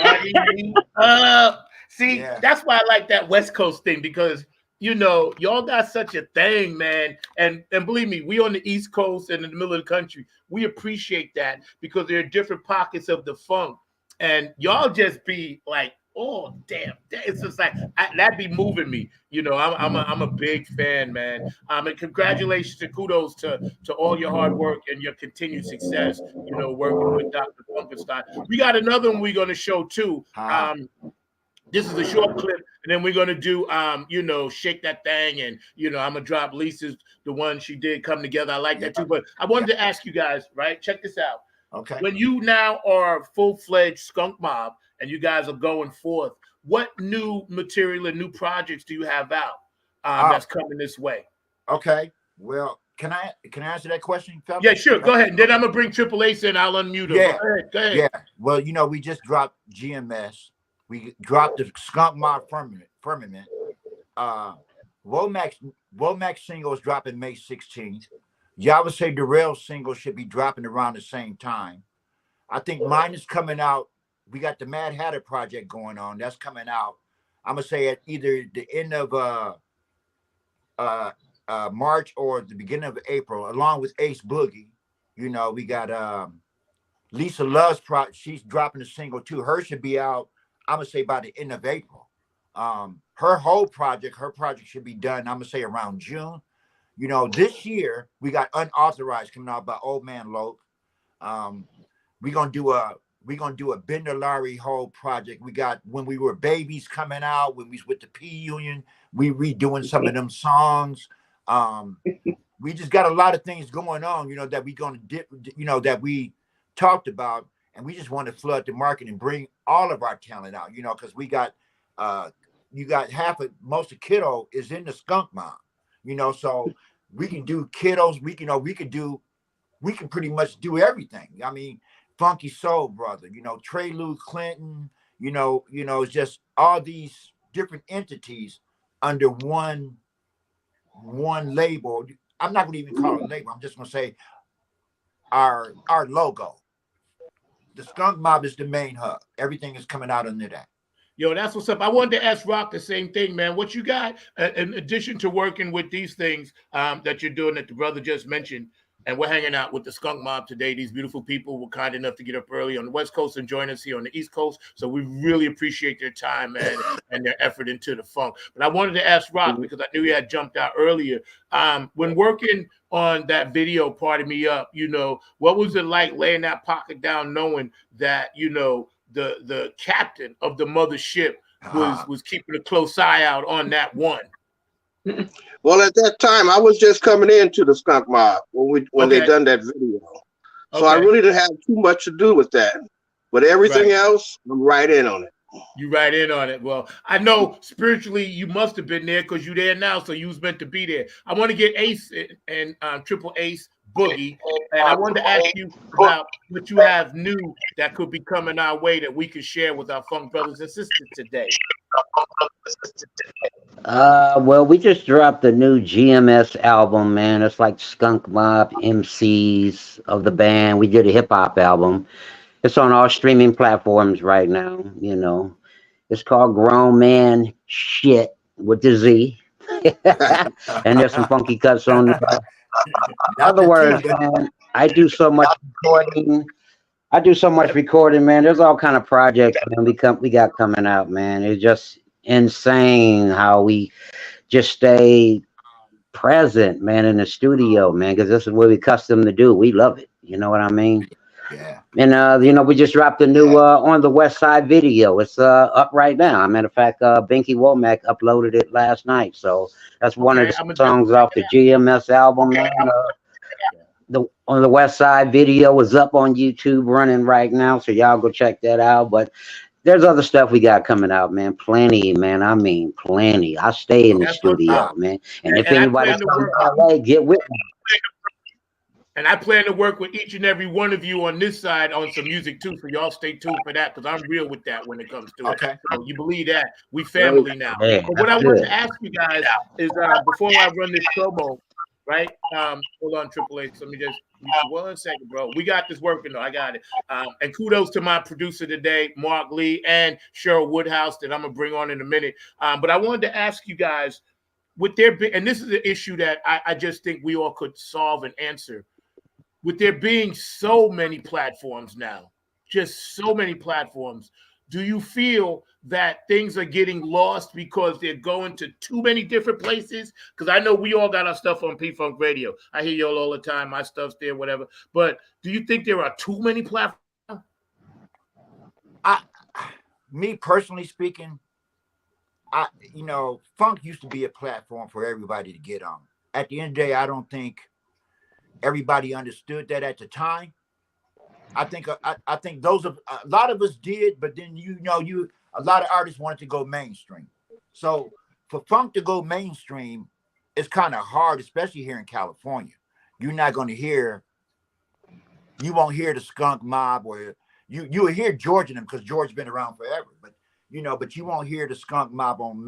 Party me up. See, Yeah. that's why I like that West Coast thing, because y'all got such a thing, man. And believe me, we on the East Coast and in the middle of the country, we appreciate that because there are different pockets of the funk. And y'all just be like, oh damn, it's just like that'd be moving me. I'm a big fan, man. And congratulations and kudos to all your hard work and your continued success. Working with Dr. Funkenstein. We got another one we're gonna show too. This is a short clip, and then we're gonna do Shake That Thing, and I'm gonna drop Lisa's, the one she did, Come Together. I like that too. But I wanted to ask you guys, right? Check this out. Okay. When you now are full-fledged Skunk Mob and you guys are going forth, what new material and new projects do you have out that's coming this way? Okay. Well, can I answer that question, fellas? Yeah, sure. Go ahead. And then I'm gonna bring Triple Ace in. I'll unmute him. Yeah. Go ahead. Yeah. Well, we just dropped GMS. We dropped the Skunk Mob Firmament. Womack single is dropping May 16th. Y'all would say Darrell single should be dropping around the same time. I think mine is coming out. We got the Mad Hatter project going on. That's coming out. I'm gonna say at either the end of March or the beginning of April, along with Ace Boogie. We got Lisa Love's she's dropping a single too. Her should be out, I'm gonna say, by the end of April. Her project should be done, I'm gonna say, around June. This year we got Unauthorized coming out by Old Man Loke. We're gonna do a Bender Larry whole project. We got When We Were Babies coming out. When we was with the P Union, we redoing some of them songs. We just got a lot of things going on, that we gonna that we talked about, and we just want to flood the market and bring all of our talent out, because we got you got most of Kiddo is in the Skunk Mob, so we can do Kiddos, we can pretty much do everything. I mean, Funky Soul Brother, Trey Lou Clinton, it's just all these different entities under one label. I'm not gonna even call it a label. I'm just gonna say our logo. The Skunk Mob is the main hub. Everything is coming out under that. Yo, that's what's up. I wanted to ask Rock the same thing, man. What you got in addition to working with these things that you're doing that the brother just mentioned? And we're hanging out with the Skunk Mob today. These beautiful people were kind enough to get up early on the West Coast and join us here on the East Coast. So we really appreciate their time, man, and their effort into the funk. But I wanted to ask Rock, because I knew he had jumped out earlier. When working on that video, Party Me Up, what was it like laying that pocket down, knowing that, the captain of the mothership was keeping a close eye out on that one? Well, at that time, I was just coming into the Skunk Mob when they done that video. So I really didn't have too much to do with that. But everything else, I'm right in on it. You right in on it. Well, I know spiritually you must have been there because you're there now, so you was meant to be there. I want to get Ace and Triple Ace Boogie, and I wanted to ask you about what you have new that could be coming our way that we could share with our funk brothers and sisters today. Well, we just dropped the new GMS album, man. It's like Skunk Mob MCs of the band. We did a hip hop album. It's on all streaming platforms right now. It's called Grown Man Shit with the Z, and there's some funky cuts on there. In other words, man, I do so much recording, man. There's all kind of projects, man, we got coming out, man. It's just insane how we just stay present, man, in the studio, man, because this is what we accustomed to do. We love it. You know what I mean? Yeah. And we just dropped a new On the West Side video. It's up right now. Matter of fact, Binky Womack uploaded it last night. So that's one of the songs off the GMS album, man. The On the West Side video is up on YouTube running right now, so y'all go check that out. But There's other stuff we got coming out, man. Plenty, man. I mean, plenty. I stay in the That's what's studio, up. man. And if And I anybody's plan to coming work. to LA, get with me. And I plan to work with each and every one of you on this side on some music too. So y'all stay tuned for that because I'm real with that when it comes to it. So you believe that we family now. Yeah, But what I that's want good. to ask you guys is before I run this promo, right? Hold on, Triple H. Let me just 1 second, bro. We got this working though. I got it. And kudos to my producer today, Mark Lee, and Cheryl Woodhouse that I'm gonna bring on in a minute. But I wanted to ask you guys, with there be, and this is an issue that I just think we all could solve and answer. With there being so many platforms now, just so many platforms, do you feel that things are getting lost because they're going to too many different places? Because I know we all got our stuff on P-Funk Radio. I hear y'all all the time. My stuff's there, whatever. But do you think there are too many platforms? Me personally speaking, funk used to be a platform for everybody to get on. At the end of the day, I don't think everybody understood that at the time. I think a lot of us did, but then a lot of artists wanted to go mainstream. So for funk to go mainstream, it's kind of hard, especially here in California. You're not going to hear, you won't hear the Skunk Mob, or you'll hear George in them because George's been around forever. But you won't hear the Skunk Mob on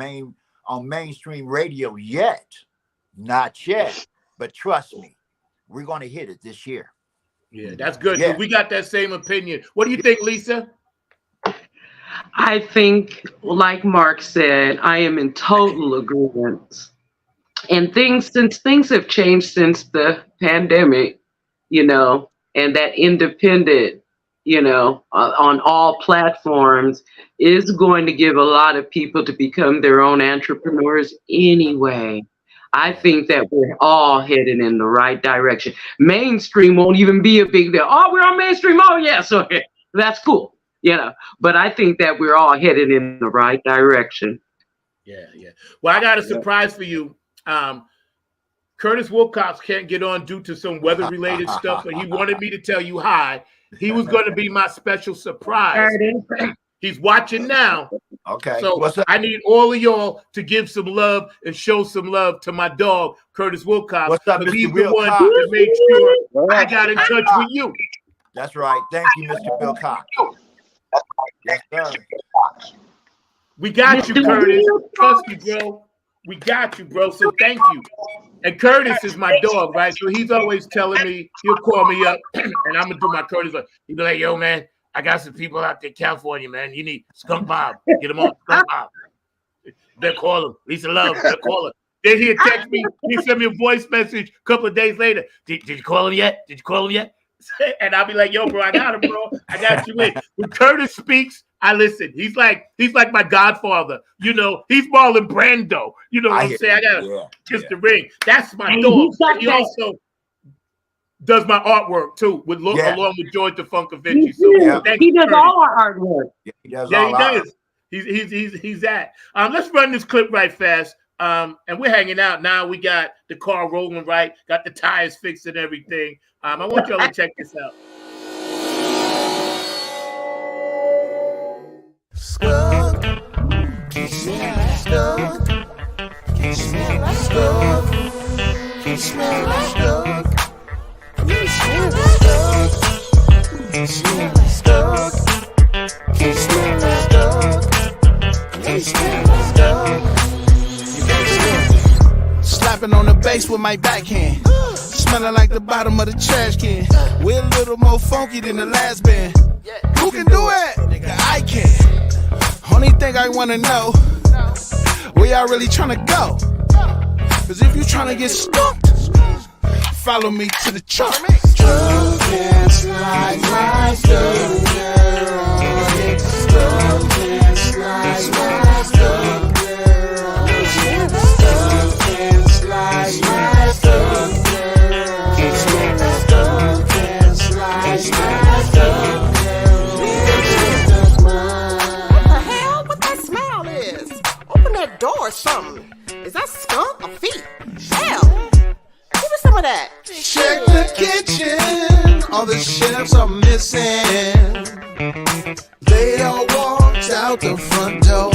mainstream radio yet, not yet. But trust me, we're going to hit it this year. Yeah, that's good. Yeah. We got that same opinion. What do you think, Lisa? I think, like Mark said, I am in total agreement. And since things have changed since the pandemic, and that independent, on all platforms is going to give a lot of people to become their own entrepreneurs anyway. I think that we're all headed in the right direction. Mainstream won't even be a big deal. Oh, we're on mainstream. Oh, yes. Okay. That's cool. But I think that we're all headed in the right direction. Yeah. Well, I got a surprise for you. Curtis Wilcox can't get on due to some weather-related stuff, but he wanted me to tell you hi. He was going to be my special surprise. He's watching now. Okay. So I need all of y'all to give some love and show some love to my dog, Curtis Wilcox. What's up, Mr. He's Wilcox? the one that made sure I got in touch with you. That's right. Thank you, Mr. Wilcox. Yes, sir. We got you, Curtis. Trust me, bro. We got you, bro. So thank you. And Curtis is my dog, right? So he's always telling me, he'll call me up, and I'm going to do my Curtis. He'll be like, yo, man, I got some people out there in California, man. You need Skunk Bob. Get him on. Skunk Bob. They'll call him. Lisa Love. They'll call him. Then he'll text me. He'll send me a voice message a couple of days later. Did you call him yet? Did you call him yet? And I'll be like, yo, bro, I got him, bro. I got you in. When Curtis speaks, I listen. He's like my godfather. He's Marlon Brando. You know what I'm saying? I got kiss the ring. That's my dog. He also does my artwork too, along with George the Funkavinci. So he does all our artwork. Yeah, he does. Yeah, he does. He's that. Let's run this clip right fast. And we're hanging out now. We got the car rolling right, got the tires fixed and everything. I want y'all to check this out. Skunk, can you smell like skunk? Can you smell like skunk? Can you smell like skunk? Can you smell like skunk? Can you smell like skunk? Can you smell like skunk? Can you smell like skunk? Slapping on the bass with my backhand, smelling like the bottom of the trash can. We're a little more funky than the last band. Who can do it? Nigga, I can. Only thing I wanna know, where y'all really tryna go? Cause if you tryna get skunked, follow me to the church. Skunk and slide my skunk girl on it. Skunk and slide my skunk girl on it. Skunk and slide my skunk girl on it. Skunk and slide my skunk girl on it. What the hell? What that smell is? Open that door or something. Is that skunk or feet? Hell! Give me some of that. Check the kitchen. All the chefs are missing. They all walked out the front door.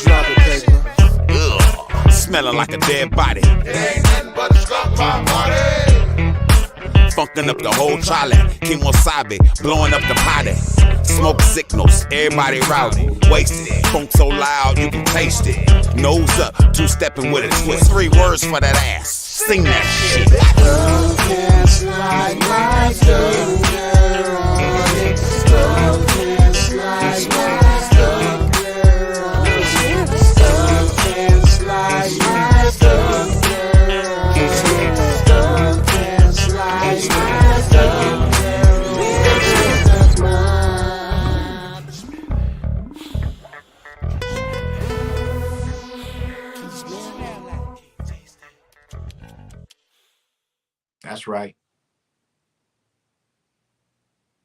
Drop it, paper. Ugh, smelling like a dead body. It ain't nothing but a skunk party. Funkin' up the whole Charlie. King Wasabi, blowing up the potty. Smoke signals, everybody rowdy. Wasted, funk so loud you can taste it. Nose up, two-stepping with a twist. 3 words for that ass. Sing that shit. Skunk can slide my skunk girl. Skunk can slide my skunk girl. Skunk can slide my skunk girl. Skunk can slide my skunk That's right.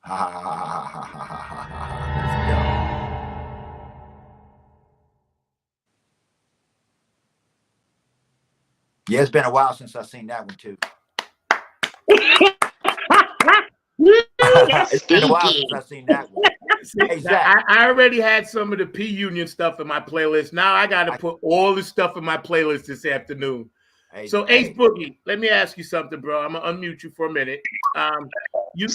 Ha ha ha ha ha ha ha ha ha. Yeah, it's been a while since I've seen that one too. It's been a while since I've seen that one. Hey, Zach. I already had some of the P Union stuff in my playlist. Now I got to put all the stuff in my playlist this afternoon. Hey, So hey. Ace Boogie, let me ask you something, bro. I'm gonna unmute you for a minute. You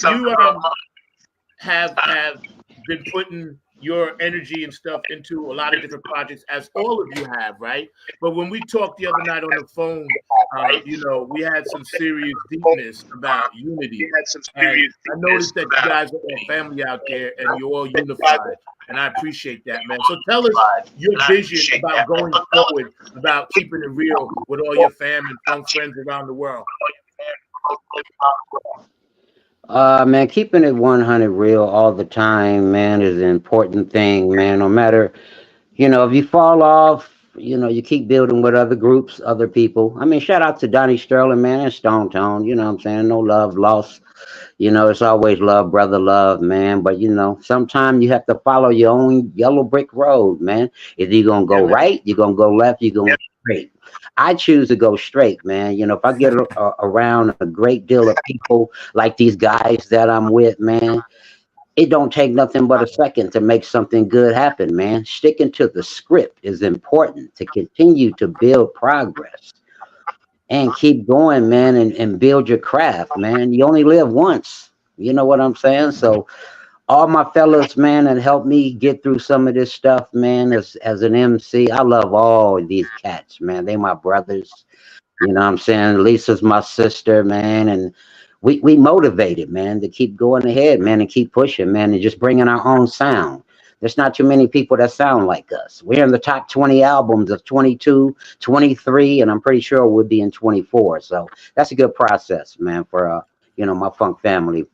have been putting your energy and stuff into a lot of different projects, as all of you have, right? But when we talked the other night on the phone, you know, we had some serious deepness about unity. And I noticed that you guys are all family out there and you're all unified. And I appreciate that, man. So tell us your vision about going forward, about keeping it real with all your family and funk friends around the world. Man, keeping it 100 real all the time, man, is an important thing, man. No matter, if you fall off, you keep building with other groups, other people. I mean, shout out to Donnie Sterling, man, and Stone Tone. You know what I'm saying? No love lost. It's always love, brother, love, man. But sometimes you have to follow your own yellow brick road, man. If you're gonna go right, you're gonna go left, you're gonna go straight. I choose to go straight, man. If I get around a great deal of people like these guys that I'm with, man, it don't take nothing but a second to make something good happen, man. Sticking to the script is important to continue to build progress and keep going, man, and build your craft, man. You only live once. You know what I'm saying? So all my fellas, man, that helped me get through some of this stuff, man, as an MC, I love all these cats, man. They my brothers. You know what I'm saying? Lisa's my sister, man. And we motivated, man, to keep going ahead, man, and keep pushing, man, and just bringing our own sound. There's not too many people that sound like us. We're in the top 20 albums of 22, 23, and I'm pretty sure we'll be in 24. So that's a good process, man, for, my funk family.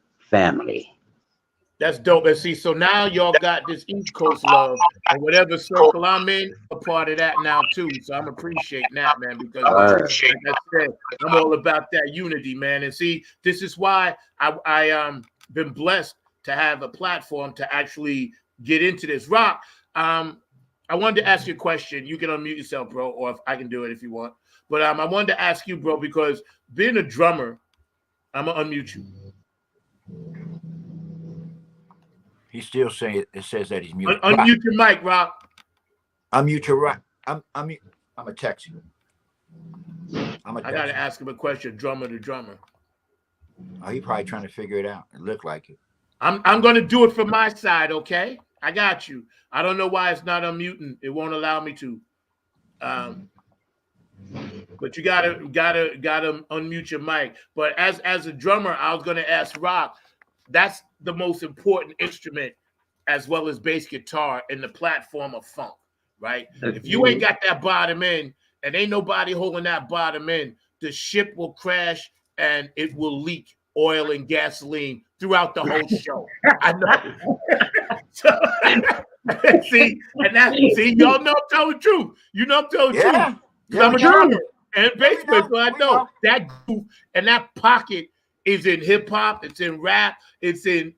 That's dope. And see, so now y'all got this East Coast love, and whatever circle I'm in, a part of that now too. So I'm appreciating that, man, because like I said, I'm all about that unity, man. And see, this is why I been blessed to have a platform to actually get into this. Rock, I wanted to ask you a question. You can unmute yourself, bro, or if I can do it if you want. But I wanted to ask you, bro, because being a drummer, I'm gonna unmute you. He's still saying it says that he's muted. Unmute your mic, Rock. Unmute your right. I'm a text you. I gotta ask him a question, drummer to drummer. Oh, he's probably trying to figure it out. It looked like it. I'm gonna do it from my side, okay? I got you. I don't know why it's not unmuting. It won't allow me to. But you gotta unmute your mic. But as a drummer, I was gonna ask Rock. That's the most important instrument, as well as bass guitar, in the platform of funk, right? If you ain't got that bottom end, and ain't nobody holding that bottom end, the ship will crash and it will leak oil and gasoline throughout the whole show. I know. So, see, y'all know I'm telling the truth. You know I'm telling the truth. I'm a drummer and bass player, so I know that groove and that pocket is in hip hop, it's in rap, it's in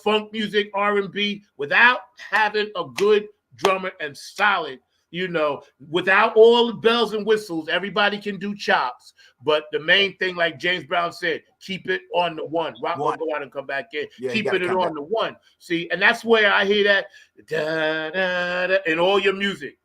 funk music, R&B. Without having a good drummer and solid, You know, without all the bells and whistles, everybody can do chops. But the main thing, like James Brown said, keep it on the one. Rock will go out and come back in. Yeah, keep it on the one. See, and that's where I hear that da, da, da, in all your music.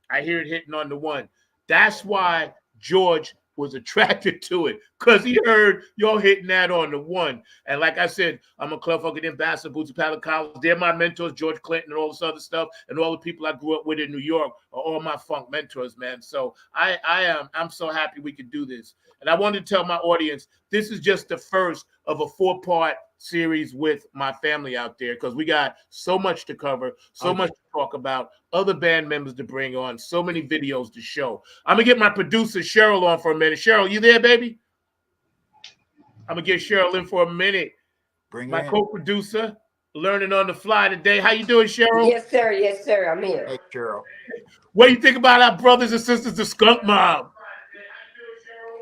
I hear it hitting on the one. That's why George was attracted to it, because he heard y'all hitting that on the one. And like I said, I'm a Club Funk ambassador, Boots of Pallet College. They're my mentors, George Clinton and all this other stuff, and all the people I grew up with in New York are all my funk mentors, man. So I'm so happy we could do this. And I wanted to tell my audience, this is just the first of a 4-part series with my family out there, because we got so much to cover, so much to talk about, other band members to bring on, so many videos to show. I'm going to get my producer, Cheryl, on for a minute. Cheryl, you there, baby? I'm going to get Cheryl in for a minute. My co-producer, learning on the fly today. How you doing, Cheryl? Yes, sir. Yes, sir. I'm here. Hey, Cheryl. What do you think about our brothers and sisters, the Skunk Mob?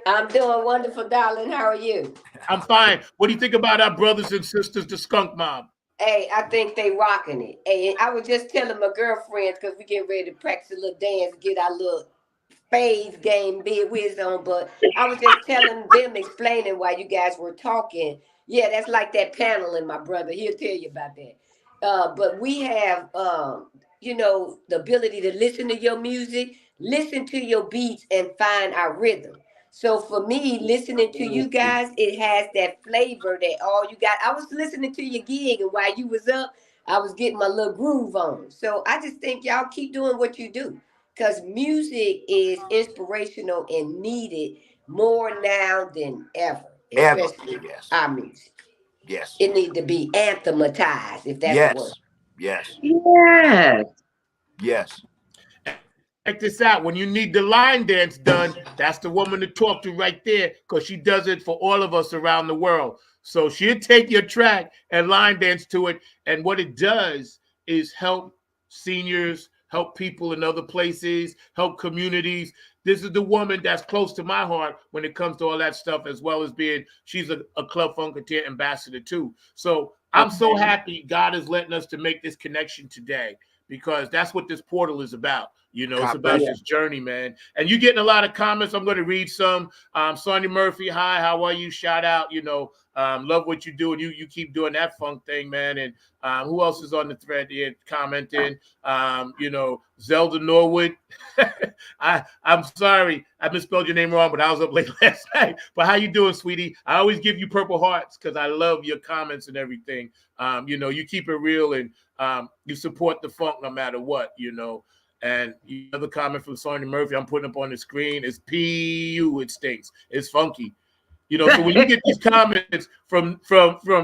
I'm doing wonderful, darling. How are you? I'm fine. What do you think about our brothers and sisters, the Skunk Mob? Hey, I think they rocking it. Hey, I was just telling my girlfriends, because we getting ready to practice a little dance, get our little phase game bid whiz on, but I was just telling them, explaining why you guys were talking. Yeah, that's like that paneling, my brother. He'll tell you about that. But we have, you know, the ability to listen to your music, listen to your beats, and find our rhythm. So for me, listening to you guys, it has that flavor that all you got. I was listening to your gig, and while you was up, I was getting my little groove on. So I just think y'all keep doing what you do, because music is inspirational and needed more now than ever, especially our music. Yes. It needs to be anthematized, if that's a word. Yes. Yes. Yes. Check this out. When you need the line dance done, that's the woman to talk to right there, because she does it for all of us around the world. So she'll take your track and line dance to it. And what it does is help seniors, help people in other places, help communities. This is the woman that's close to my heart when it comes to all that stuff, as well as she's a Club Funketeer ambassador too. So I'm so happy God is letting us to make this connection today, because that's what this portal is about. You know, it's about this journey, man. And you're getting a lot of comments. I'm going to read some. Sonia Murphy, hi, how are you? Shout out, you know, love what you do. And you keep doing that funk thing, man. And who else is on the thread here commenting? You know, Zelda Norwood. I'm sorry, I misspelled your name wrong, but I was up late last night. But how you doing, sweetie? I always give you purple hearts because I love your comments and everything. You know, you keep it real, and you support the funk no matter what, you know. And another comment from Sonia Murphy, I'm putting up on the screen, is PU, it stinks. It's funky. You know, so when you get these comments from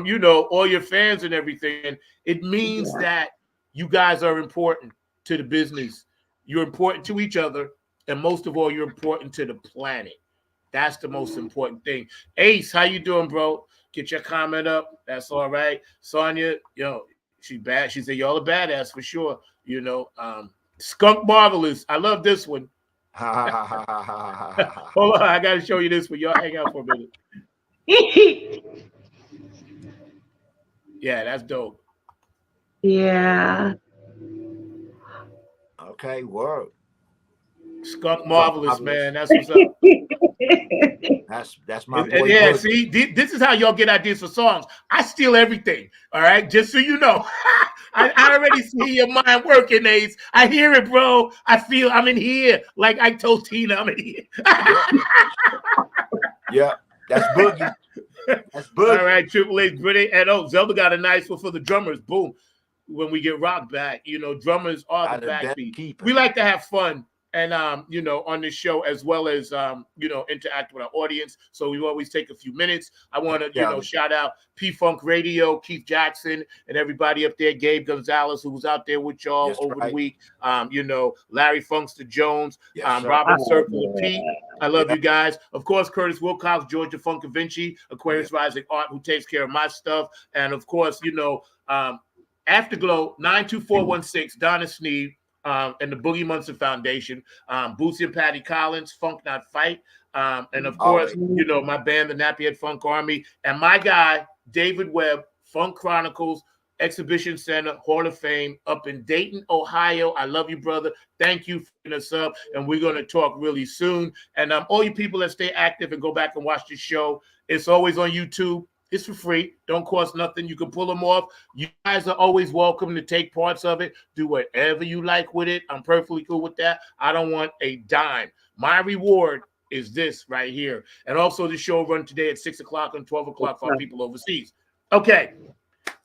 you know, all your fans and everything, it means that you guys are important to the business. You're important to each other, and most of all, you're important to the planet. That's the most important thing. Ace, how you doing, bro? Get your comment up. That's all right. Sonia, you know, she's bad. She said, y'all are badass for sure. You know, Skunk Marvelous. I love this one. Hold on, I got to show you this one. Y'all hang out for a minute. Yeah, that's dope. Yeah. Okay, word. Skunk Marvelous, man. That's what's up. That's my boy. Yeah, see, this is how y'all get ideas for songs. I steal everything. All right, just so you know. I already see your mind working, Ace. I hear it, bro. I feel I'm in here. Like I told Tina, I'm in here. Yeah, that's Boogie. That's Boogie. All right, Triple H, Brittany, and Zelda got a nice one for the drummers. Boom. When we get rock back, you know, drummers are the backbeat. We like to have fun. And, you know, on this show, as well as, you know, interact with our audience. So we always take a few minutes. I want to, you know, shout out P-Funk Radio, Keith Jackson, and everybody up there, Gabe Gonzalez, who was out there with y'all over the week. You know, Larry Funkster Jones, Robert Circle, Pete. I love you guys. Of course, Curtis Wilcox, Georgia Funkavinci, Aquarius Rising Art, who takes care of my stuff. And, of course, you know, Afterglow, 92416, Donna Sneed. And the Boogie Munson Foundation, Boosie and Patty Collins, Funk Not Fight, and of course, you know, my band, the Nappy Head Funk Army, and my guy, David Webb, Funk Chronicles, Exhibition Center, Hall of Fame, up in Dayton, Ohio. I love you, brother. Thank you for hitting us up, and we're going to talk really soon. And all you people that stay active and go back and watch the show, it's always on YouTube. It's for free. Don't cost nothing. You can pull them off. You guys are always welcome to take parts of it. Do whatever you like with it. I'm perfectly cool with that. I don't want a dime. My reward is this right here. And also the show run today at 6 o'clock and 12 o'clock for our people overseas. Okay.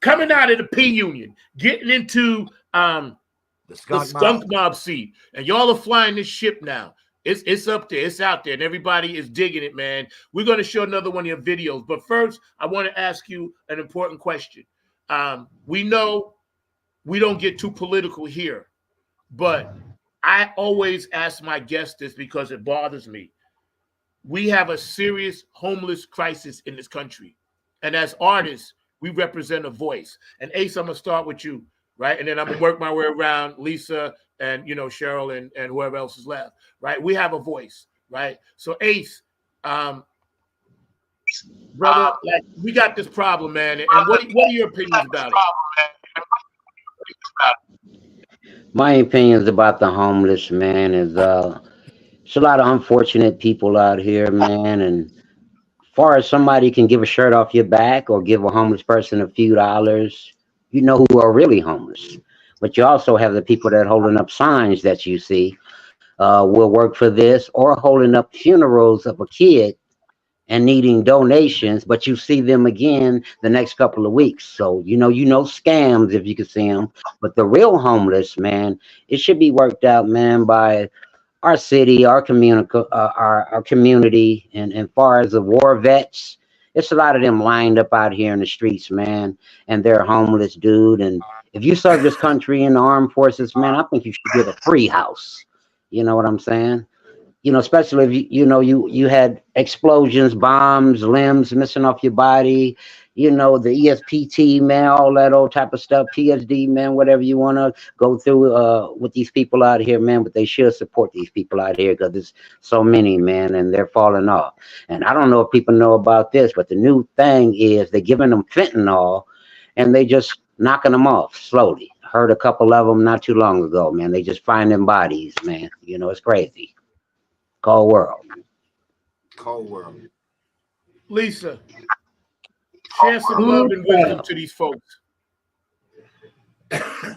Coming out of the P Union, getting into the skunk mob seat. And y'all are flying this ship now. It's up there. It's out there. And everybody is digging it, man. We're going to show another one of your videos. But first, I want to ask you an important question. We know we don't get too political here. But I always ask my guests this because it bothers me. We have a serious homeless crisis in this country. And as artists, we represent a voice. And Ace, I'm going to start with you, right? And then I'm going to work my way around Lisa and, Cheryl and whoever else is left, right? We have a voice, right? So Ace, brother, like, we got this problem, man. And what are your opinions about it? My opinions about the homeless, man, is it's a lot of unfortunate people out here, man. And far as somebody can give a shirt off your back or give a homeless person a few dollars, you know who are really homeless. But you also have the people that holding up signs that you see will work for this, or holding up funerals of a kid and needing donations, but you see them again the next couple of weeks. So, you know scams if you can see them. But the real homeless, man, it should be worked out, man, by our city, our community, and far as the war vets, it's a lot of them lined up out here in the streets, man, and they're homeless, dude. And if you serve this country in the armed forces, man, I think you should get a free house. You know what I'm saying? Especially if you had explosions, bombs, limbs missing off your body, the ESPT, man, all that old type of stuff, PSD, man, whatever you want to go through with these people out here, man. But they should support these people out here because there's so many, man, and they're falling off. And I don't know if people know about this, but the new thing is they're giving them fentanyl and they just knocking them off slowly. Heard a couple of them not too long ago, man. They just find them bodies, man. It's crazy. Cold world. Lisa, share some love and wisdom to these folks.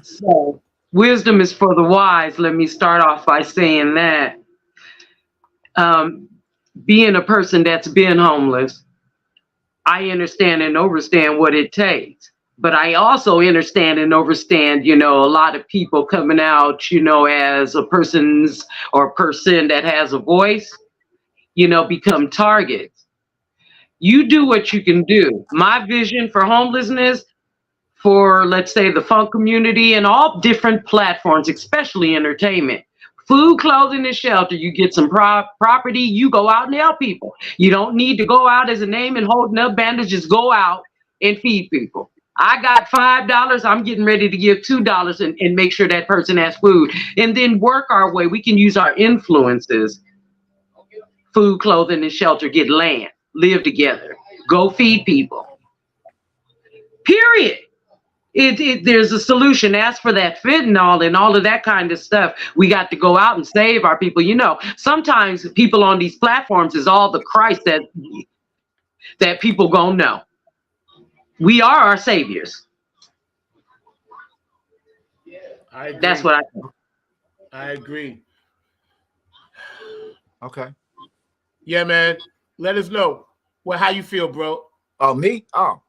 So, wisdom is for the wise. Let me start off by saying that. Being a person that's been homeless, I understand and understand what it takes. But I also understand and understand, a lot of people coming out, as a person that has a voice, become targets. You do what you can do. My vision for homelessness, for, let's say, the funk community and all different platforms, especially entertainment, food, clothing, and shelter. You get some property, you go out and help people. You don't need to go out as a name and holding up bandages. Go out and feed people. I got $5. I'm getting ready to give $2 and make sure that person has food. And then work our way. We can use our influences. Food, clothing, and shelter. Get land. Live together. Go feed people. Period. There's a solution. As for that fentanyl and all of that kind of stuff, we got to go out and save our people. Sometimes people on these platforms is all the Christ that people gonna know. We are our saviors. I agree. That's what I think. I agree. Okay. Yeah, man. Let us know. Well, how you feel, bro? Oh, me? Oh.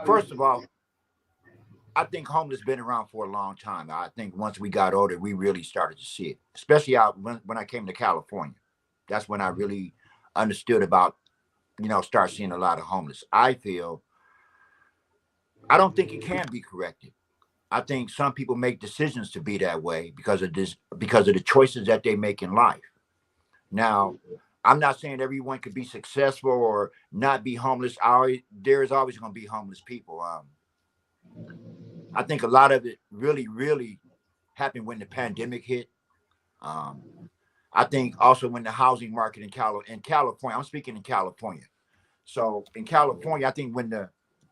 First of all, I think homeless been around for a long time. I think once we got older, we really started to see it, especially out when I came to California. That's when I really understood about, start seeing a lot of homeless. I don't think it can be corrected. I think some people make decisions to be that way because of the choices that they make in life. Now, I'm not saying everyone could be successful or not be homeless. There is always going to be homeless people. I think a lot of it really, really happened when the pandemic hit. I think also when the housing market in California, I'm speaking in California. So in California, I think when the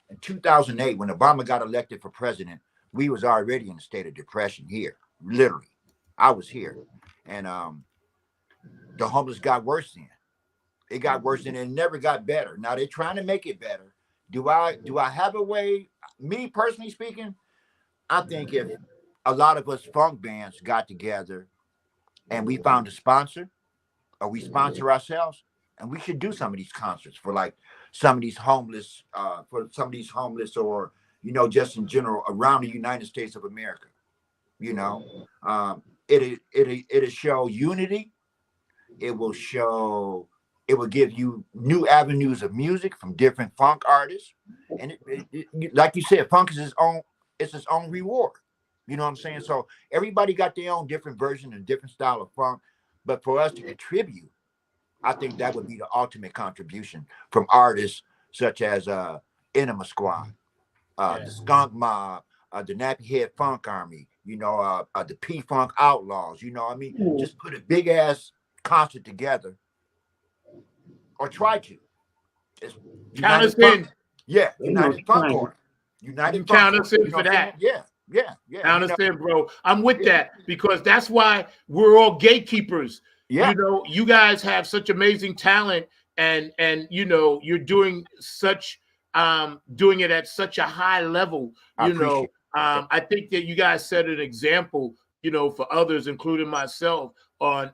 in 2008, when Obama got elected for president, we was already in a state of depression here. Literally, I was here, and the homeless got worse then. It got worse and it never got better. Now they're trying to make it better. Do I have a way? Me personally speaking, I think if a lot of us funk bands got together and we found a sponsor, or we sponsor ourselves, and we should do some of these concerts for like some of these homeless, or just in general around the United States of America. It'll show unity. It will give you new avenues of music from different funk artists, and like you said, funk is its own reward. You know what I'm saying? So everybody got their own different version and different style of funk, but for us to contribute, I think that would be the ultimate contribution from artists such as Enema Squad, the Skunk Mob, the Nappy Head Funk Army, the P Funk Outlaws. Just put a big ass concert together, or try to. Count us in. Yeah, United Funk Order. United Funk Count us in for that. Yeah. Count us in, bro. I'm with that, because that's why we're all gatekeepers. Yeah. You guys have such amazing talent, and you're doing it at such a high level. I think that you guys set an example, for others, including myself, on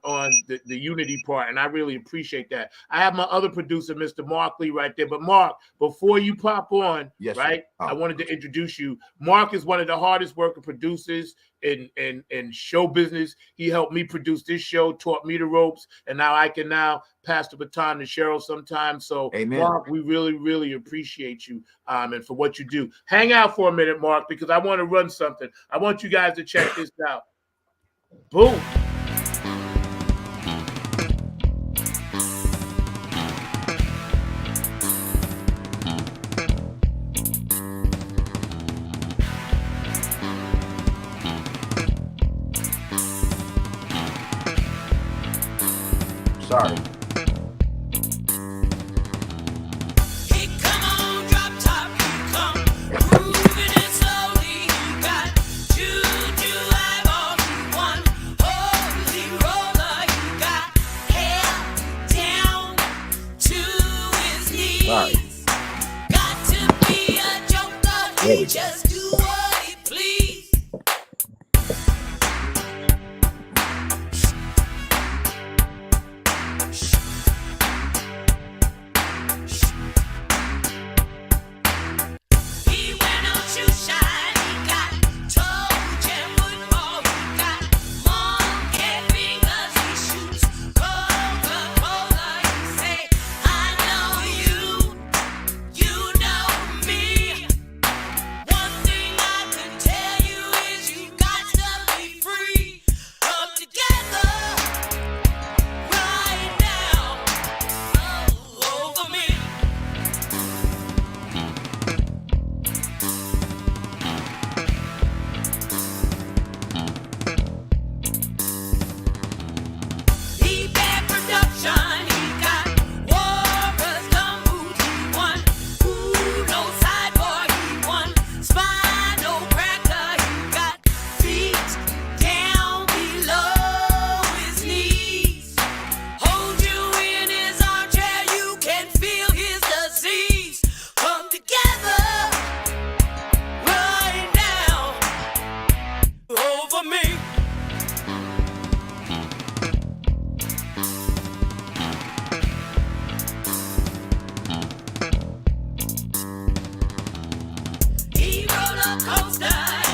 the unity part, and I really appreciate that. I have my other producer, Mr. Mark Lee, right there. But Mark, before you pop on, yes, right, I wanted to introduce you. Mark is one of the hardest working producers in show business. He helped me produce this show, taught me the ropes, and now I can pass the baton to Cheryl sometimes. So, amen. Mark, we really, really appreciate you and for what you do. Hang out for a minute, Mark, because I want to run something. I want you guys to check this out. Boom. Sorry. Just do what he please. He went on shoe shine, he got toe jam football, he got monkey fingers, he shoots Coca-Cola, he say, I know you, you know me. One thing I can tell you is you got to be free. Come together right now over me. He bad production, he got Warriors, Gumboot, he won. Uno Cyborg, he won. Spinal Cracker, he got feet down below his knees. Hold you in his armchair, you can feel his disease. Come together right now over me. He roller coaster,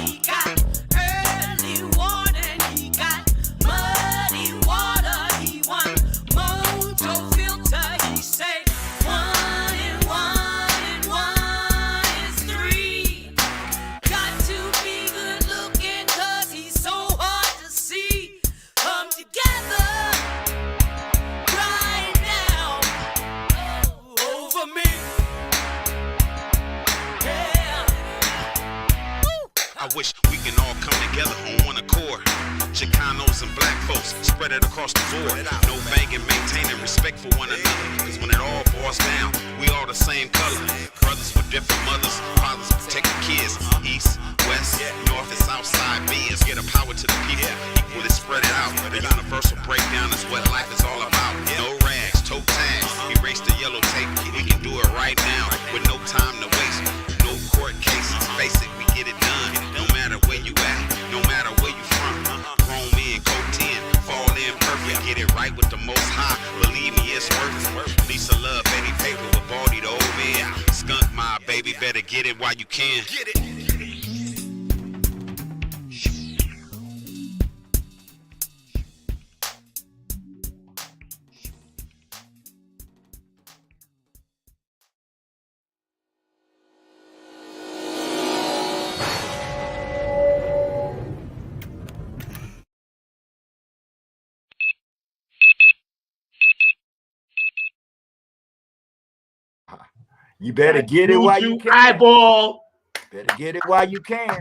he got early warning, he got muddy water, he won mojo filter, he say 1 and 1 and 1 is 3. Got to be good looking 'cause he's so hard to see. Come together right now over me. Yeah. I wish we can all come together on one accord. Chicanos and black folks spread it across the board. No banging, maintaining respect for one another. Cause when it all boils down, we all the same color. Brothers with different mothers, fathers protecting kids. East, west, north, and south side beings. Get a power to the people, equally spread it out. The universal breakdown is what life is all about. No rags, toe tags, erase the yellow tape. We can do it right now with no time to waste. No court cases, face it, we get it done. No matter where you at, no matter where you from. Grown men, go 10, fall in perfect. Get it right with the most high. Believe me, it's worth it. Lisa Love, Betty Paper with Baldy the old man. Skunk my baby, better get it while you can. Get it. You better get it while you can. Eyeball. Better get it while you can.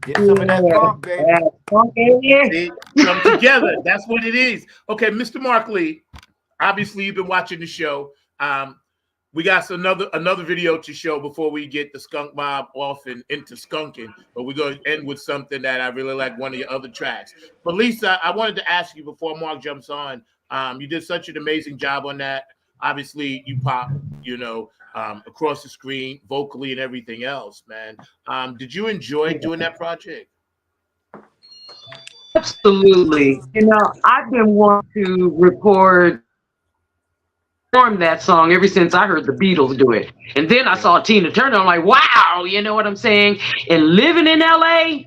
Get some of that funk, baby. See, come together. That's what it is. Okay, Mr. Mark Lee. Obviously, you've been watching the show. We got another video to show before we get the Skunk Mob off and into skunking. But we're going to end with something that I really like, one of your other tracks. But Lisa, I wanted to ask you before Mark jumps on. You did such an amazing job on that. Obviously, you pop, across the screen, vocally and everything else, man. Did you enjoy doing that project? Absolutely. I've been wanting to perform that song ever since I heard the Beatles do it. And then I saw Tina Turner. I'm like, wow, you know what I'm saying? And living in LA,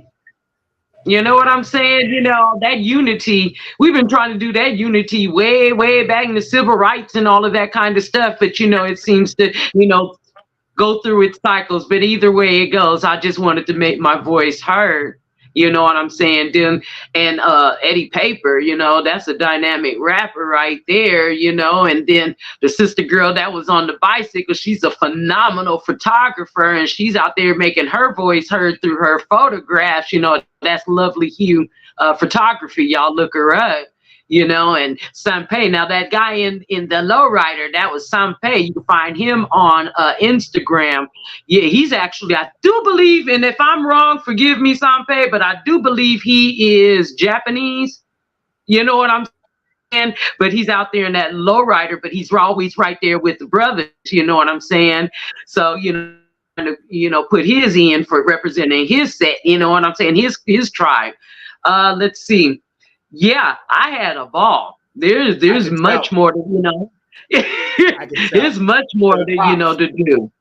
you know what I'm saying? That unity, we've been trying to do that unity way, way back in the civil rights and all of that kind of stuff. But, it seems to, go through its cycles. But either way it goes, I just wanted to make my voice heard. You know what I'm saying? And Eddie Paper, that's a dynamic rapper right there, and then the sister girl that was on the bicycle, she's a phenomenal photographer, and she's out there making her voice heard through her photographs. That's Lovely Hue photography. Y'all look her up. And Sanpei. Now that guy in the lowrider, that was Sanpei. You can find him on Instagram. Yeah, he's actually, I do believe, and if I'm wrong, forgive me, Sanpei, but I do believe he is Japanese. You know what I'm saying? But he's out there in that lowrider, but he's always right there with the brothers. You know what I'm saying? So, put his in for representing his set. You know what I'm saying? His tribe. Let's see. Yeah, I had a ball. There's much more to There's much more to to do.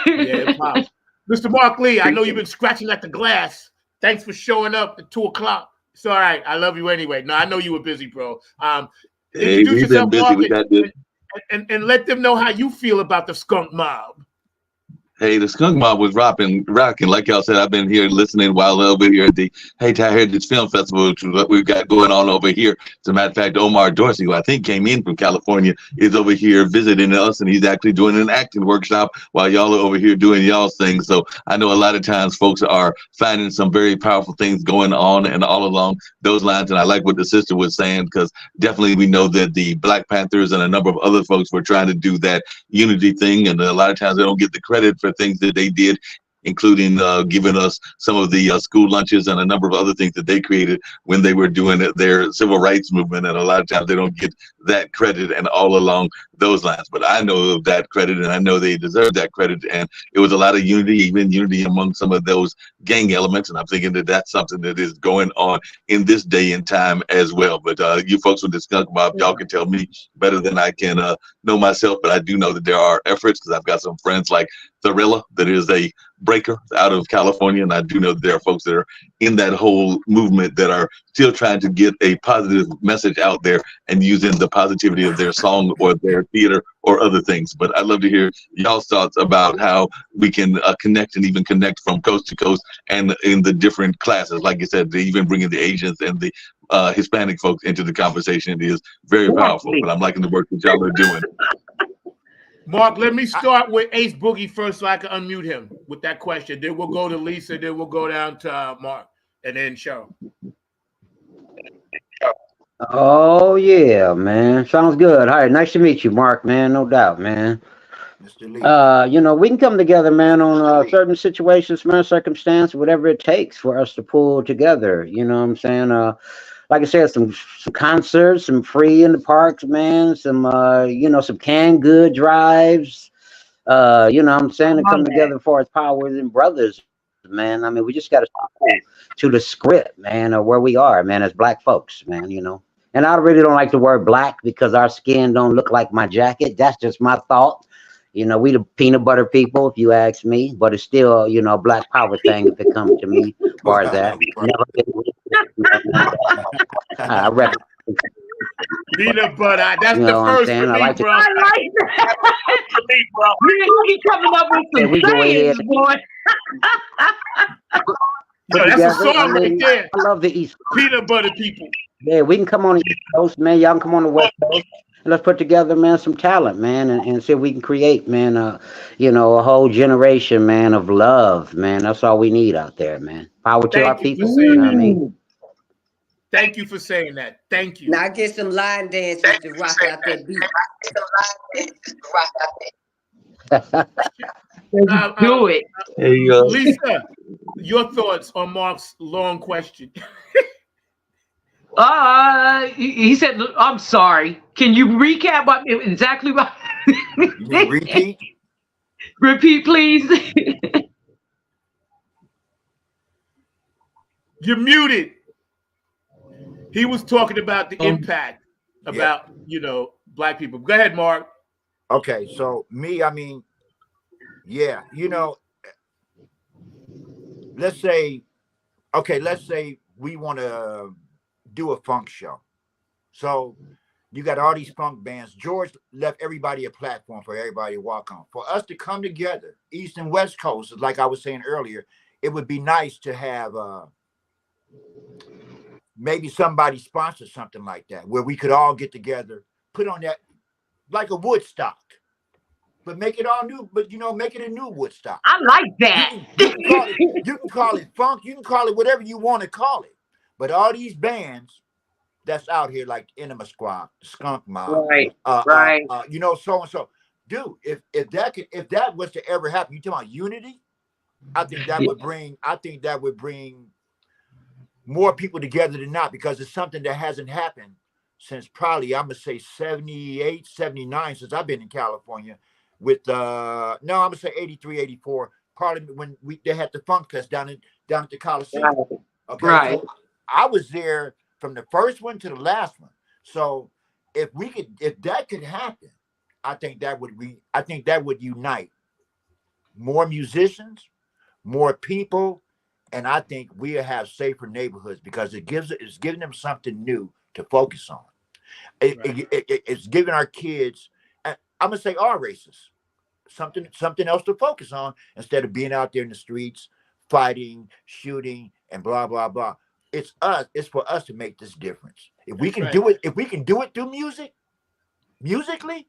Yeah, pops. Mr. Mark Lee, I know you've been scratching at the glass. Thanks for showing up at 2:00. It's all right. I love you anyway. No, I know you were busy, bro. Introduce yourself, Mark, and let them know how you feel about the Skunk Mob. Hey, the Skunk Mob was rocking. Like y'all said, I've been here listening while over here at the Hayti Heritage Film Festival, which is what we've got going on over here. As a matter of fact, Omar Dorsey, who I think came in from California, is over here visiting us, and he's actually doing an acting workshop while y'all are over here doing y'all's thing. So I know a lot of times folks are finding some very powerful things going on and all along those lines. And I like what the sister was saying, because definitely we know that the Black Panthers and a number of other folks were trying to do that unity thing, and a lot of times they don't get the credit for things that they did, including giving us some of the school lunches and a number of other things that they created when they were doing their civil rights movement. And a lot of times they don't get that credit and all along those lines. But I know of that credit, and I know they deserve that credit. And it was a lot of unity, even unity among some of those gang elements. And I'm thinking that that's something that is going on in this day and time as well. But you folks with the Skunk Mob, y'all can tell me better than I can know myself. But I do know that there are efforts, because I've got some friends like Thrilla, that is a breaker out of California, and I do know that there are folks that are in that whole movement that are still trying to get a positive message out there and using the positivity of their song or their theater or other things. But I'd love to hear y'all's thoughts about how we can connect, and even connect from coast to coast and in the different classes. Like you said, even bringing the Asians and the Hispanic folks into the conversation is very powerful. But I'm liking the work that y'all are doing. Mark, let me start with Ace Boogie first so I can unmute him with that question. Then we'll go to Lisa, then we'll go down to Mark, and then Cheryl. Oh, yeah, man. Sounds good. All right, nice to meet you, Mark, man. No doubt, man. Mr. Lee. We can come together, man, on certain situations, man, circumstance, whatever it takes for us to pull together. You know what I'm saying? Like I said, some concerts, some free in the parks, man, some canned good drives. You know what I'm saying, to come together for as powers and brothers, man. I mean, we just got to to the script, man, of where we are, man, as black folks, man. And I really don't like the word black because our skin don't look like my jacket. That's just my thought. We the peanut butter people, if you ask me, but it's still, a black power thing if it comes to me, as far as that. Never been, I reckon. Peanut butter. That's You the know what I'm first saying? for I me, like bro. I like that. For me, bro. You be coming up with some we go ahead. sayings, boy. Yo, that's a together. song right there. I love the East Coast. Peanut butter people. Yeah, we can come on the East Coast, man. Y'all can come on the West Coast. And let's put together, man, some talent, man, and see if we can create, man, a whole generation, man, of love, man. That's all we need out there, man. Power to our Thank you for people. saying You know what I that. mean? Thank you for saying that. Thank you. Now get some line dancers to rock out that beat. Do it. Hey, Lisa, your thoughts on Mark's long question? He said, I'm sorry. Can you recap exactly what? You mean repeat? Repeat, please. You're muted. He was talking about the impact about, black people. Go ahead, Mark. Okay, so me, I mean, yeah, let's say we want to do a funk show. So you got all these funk bands. George left everybody a platform for everybody to walk on. For us to come together, East and West Coast, like I was saying earlier, it would be nice to have maybe somebody sponsor something like that, where we could all get together, put on that, like a Woodstock, but make it all new, but make it a new Woodstock. I like that. You can call it funk, you can call it whatever you want to call it. But all these bands that's out here, like Enema Squad, Skunk Mob, right, so and so. Dude, if that was to ever happen, you talking about unity? I think that would bring more people together than not, because it's something that hasn't happened since probably, I'm gonna say 78, 79, since I've been in California. With I'm gonna say 83, 84, probably when they had the Funk Fest down at the Coliseum. Okay, right. so I was there from the first one to the last one. So if that could happen, I think that would unite more musicians, more people, and I think we'll have safer neighborhoods, because it's giving them something new to focus on. It's giving our kids, I'm gonna say all races, something else to focus on, instead of being out there in the streets fighting, shooting, and blah blah blah. It's for us to make this difference. If we can do it through musically,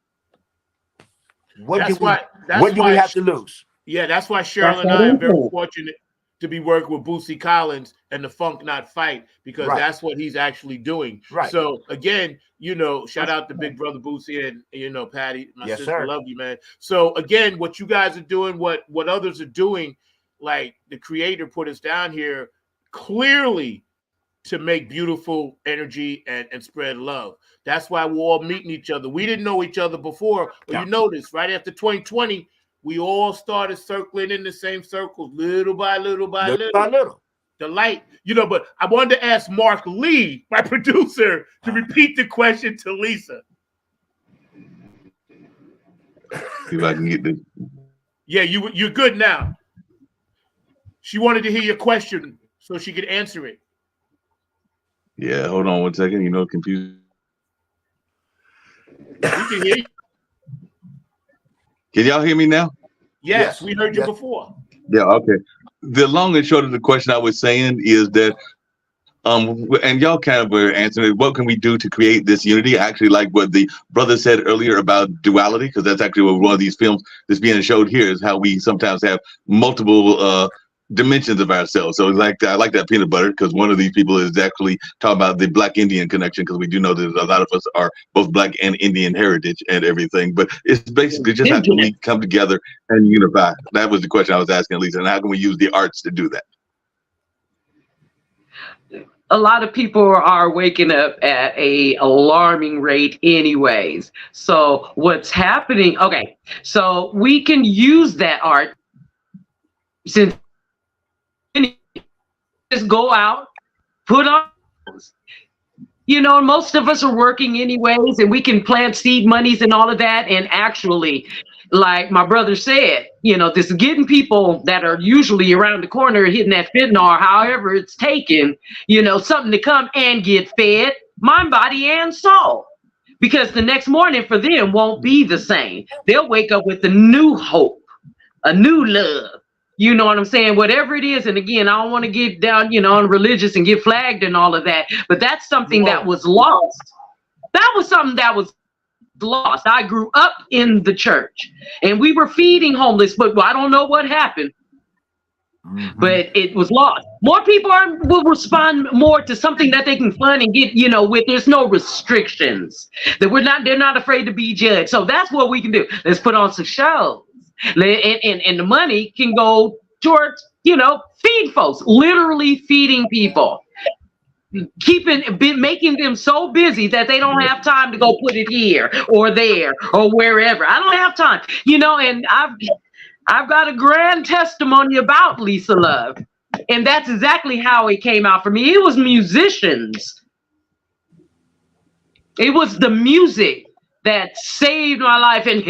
what do we have to lose? Yeah, that's why Cheryl and I are very fortunate to be working with Boosie Collins and the Funk Not Fight, because that's what he's actually doing. Right. So again, shout out to Big Brother Boosie and Patty, my sister, sir. love you, man. So again, what you guys are doing, what others are doing, like the creator put us down here clearly to make beautiful energy and spread love. That's why we're all meeting each other. We didn't know each other before, but you notice right after 2020, we all started circling in the same circles, little by little. The light, but I wanted to ask Mark Lee, my producer, to repeat the question to Lisa. See if I can get this. Yeah, you're good now. She wanted to hear your question so she could answer it. Yeah, hold on 1 second. Confused. We can hear you. Can y'all hear me now? Yes, we heard you before. Yeah, okay. The long and short of the question I was saying is that, and y'all kind of were answering it, what can we do to create this unity? I actually like what the brother said earlier about duality, because that's actually what one of these films that's being showed here is how we sometimes have multiple dimensions of ourselves. So like I like that peanut butter because one of these people is actually talking about the Black Indian connection because we do know that a lot of us are both Black and Indian heritage and everything. But it's basically just how can we come together and unify? That was the question I was asking, Lisa. And how can we use the arts to do that? A lot of people are waking up at a alarming rate anyways. So what's happening? Okay, so we can use that art since just go out, put on, you know, most of us are working anyways, and we can plant seed monies and all of that. And actually, like my brother said, you know, this is getting people that are usually around the corner hitting that fentanyl or however it's taken, you know, something to come and get fed, mind, body, and soul. Because the next morning for them won't be the same. They'll wake up with a new hope, a new love. You know what I'm saying? Whatever it is. And again, I don't want to get down, you know, on religious and get flagged and all of that. But that's something that was lost. That was something that was lost. I grew up in the church and we were feeding homeless, but I don't know what happened. But it was lost. More people will respond more to something that they can fund and get, you know, with there's no restrictions. That they're not afraid to be judged. So that's what we can do. Let's put on some shows. And the money can go towards, you know, feeding folks, literally feeding people, making them so busy that they don't have time to go put it here or there or wherever. I don't have time, you know, and I've got a grand testimony about Lisa Love, and that's exactly how it came out for me. It was musicians. It was the music that saved my life, and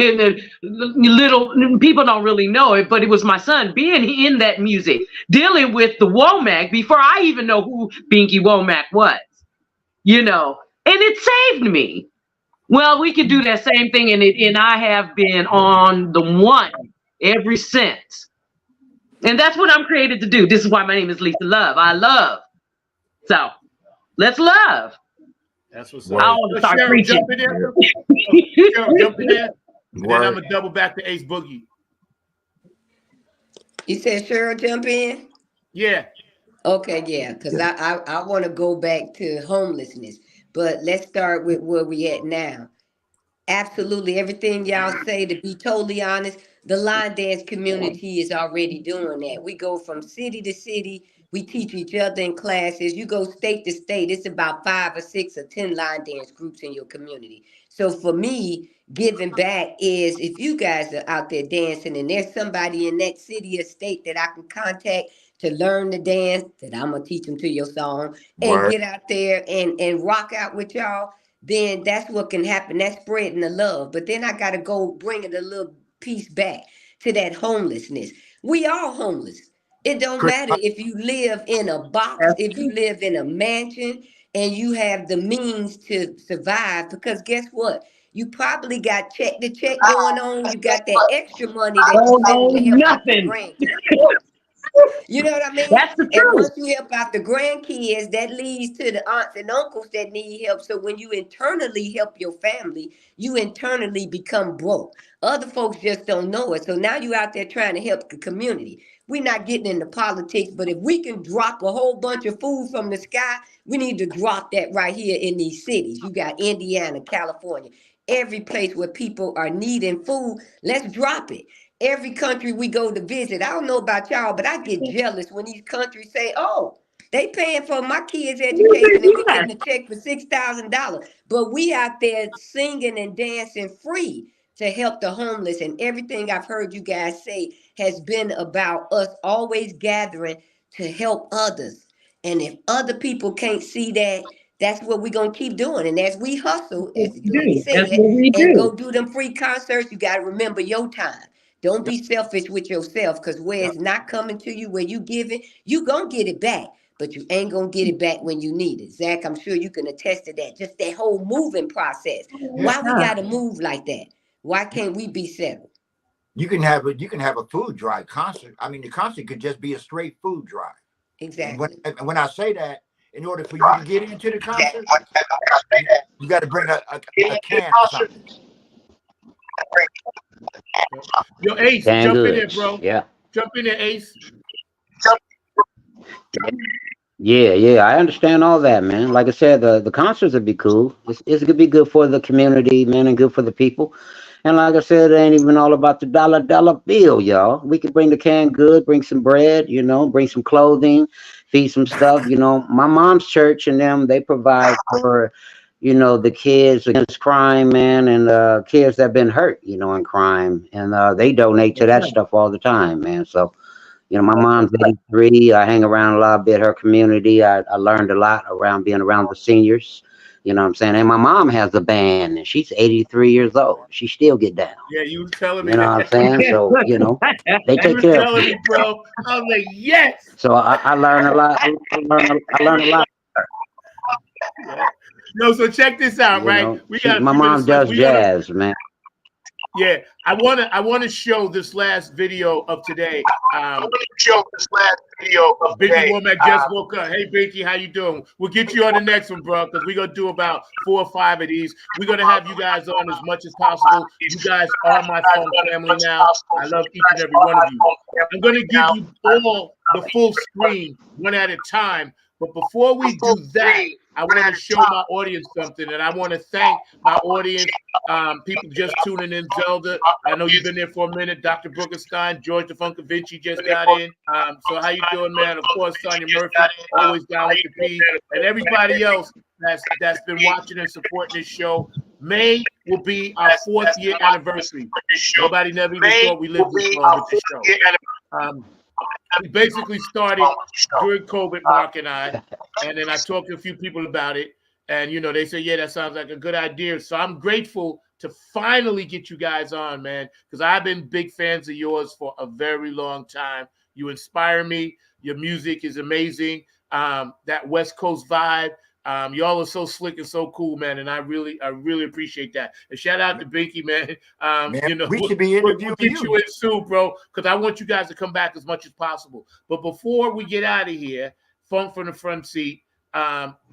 little people don't really know it, but it was my son being in that music, dealing with the Womack before I even know who Binky Womack was, you know, and it saved me. Well, we could do that same thing, and I have been on the one ever since, and that's what I'm created to do. This is why my name is Lisa Love. I love. So let's love. That's what's up. I want to start preaching. Jump in there. Cheryl, jump in there. And then I'm gonna double back to Ace Boogie. You said Cheryl jump in? Yeah. Okay, yeah, because I want to go back to homelessness, but let's start with where we at now. Absolutely everything y'all say, to be totally honest, the line dance community is already doing that. We go from city to city. We teach each other in classes. You go state to state. It's about 5 or 6 or 10 line dance groups in your community. So for me, giving back is if you guys are out there dancing and there's somebody in that city or state that I can contact to learn the dance, that I'm going to teach them to your song and get out there and rock out with y'all, then that's what can happen. That's spreading the love. But then I got to go bring it a little piece back to that homelessness. We all homeless. It don't matter if you live in a box, if you live in a mansion, and you have the means to survive. Because guess what? You probably got check to check going on. You got that extra money that you send to help out the grandkids. You know what I mean? That's the truth. And once you help out the grandkids, that leads to the aunts and uncles that need help. So when you internally help your family, you internally become broke. Other folks just don't know it. So now you out there trying to help the community. We're not getting into politics, but if we can drop a whole bunch of food from the sky, we need to drop that right here in these cities. You got Indiana, California, every place where people are needing food. Let's drop it. Every country we go to visit, I don't know about y'all, but I get jealous when these countries say, oh, they paying for my kids' education and we getting a check for $6,000. But we out there singing and dancing free to help the homeless. And everything I've heard you guys say has been about us always gathering to help others. And if other people can't see that, that's what we're going to keep doing. And as we hustle, as Lady said, and go do them free concerts, you got to remember your time. Don't be selfish with yourself, because where it's not coming to you, where you give it, you going to get it back. But you ain't going to get it back when you need it. Zach, I'm sure you can attest to that. Just that whole moving process. Why we got to move like that? Why can't we be settled? You can have a food drive concert. I mean, the concert could just be a straight food drive. Exactly. And when I say that, in order for you to get into the concert, you got to bring a can of something. Yo, Ace, jump in there, bro. Yeah. Jump in there, Ace. Yeah, I understand all that, man. Like I said, the concerts would be cool. It's gonna be good for the community, man, and good for the people. And like I said, it ain't even all about the dollar bill, y'all. We could bring the canned good, bring some bread, bring some clothing, feed some stuff. My mom's church and them, they provide for, the kids against crime, man, and kids that been hurt, in crime, and they donate to That's that right. stuff all the time, man. So. My That's mom's what's up. 83. I hang around a lot bit her community. I learned a lot around being around the seniors. You know what I'm saying? And my mom has a band and she's 83 years old. She still get down. Yeah, you was telling You me know what I'm that. saying? So, they You take was care of telling people. me, bro. I was like, yes. So I learn a lot. I learn a lot. Yeah. No, so check this out, right? We got a My few mom minutes left. does jazz, man. Yeah, I wanna show this last video of today. I want to show this last video of Binky today. Womack just woke up. Hey, Binky, how you doing? We'll get you on the next one, bro, because we're going to do about 4 or 5 of these. We're going to have you guys on as much as possible. You guys are my phone family now. I love each and every one of you. I'm going to give you all the full screen one at a time. But before we do that, I want to show my audience something, and I want to thank my audience, people just tuning in. Zelda, I know you've been there for a minute. Dr. Brookenstein, George the Funk Vinci just got in. So how you doing, man? Of course, Sonia Murphy, always down with the P, and everybody else that's been watching and supporting this show. May will be our 4th year anniversary. Nobody never even thought we lived this long with the show. We basically started during COVID, Mark and I, and then I talked to a few people about it, and they said, yeah, that sounds like a good idea. So I'm grateful to finally get you guys on, man, because I've been big fans of yours for a very long time. You inspire me. Your music is amazing. That West Coast vibe. Y'all are so slick and so cool, man, and I really appreciate that. And shout out to Binky, man. Man, we should be interviewing we'll get you in soon, bro, because I want you guys to come back as much as possible. But before we get out of here, Funk from the Front Seat.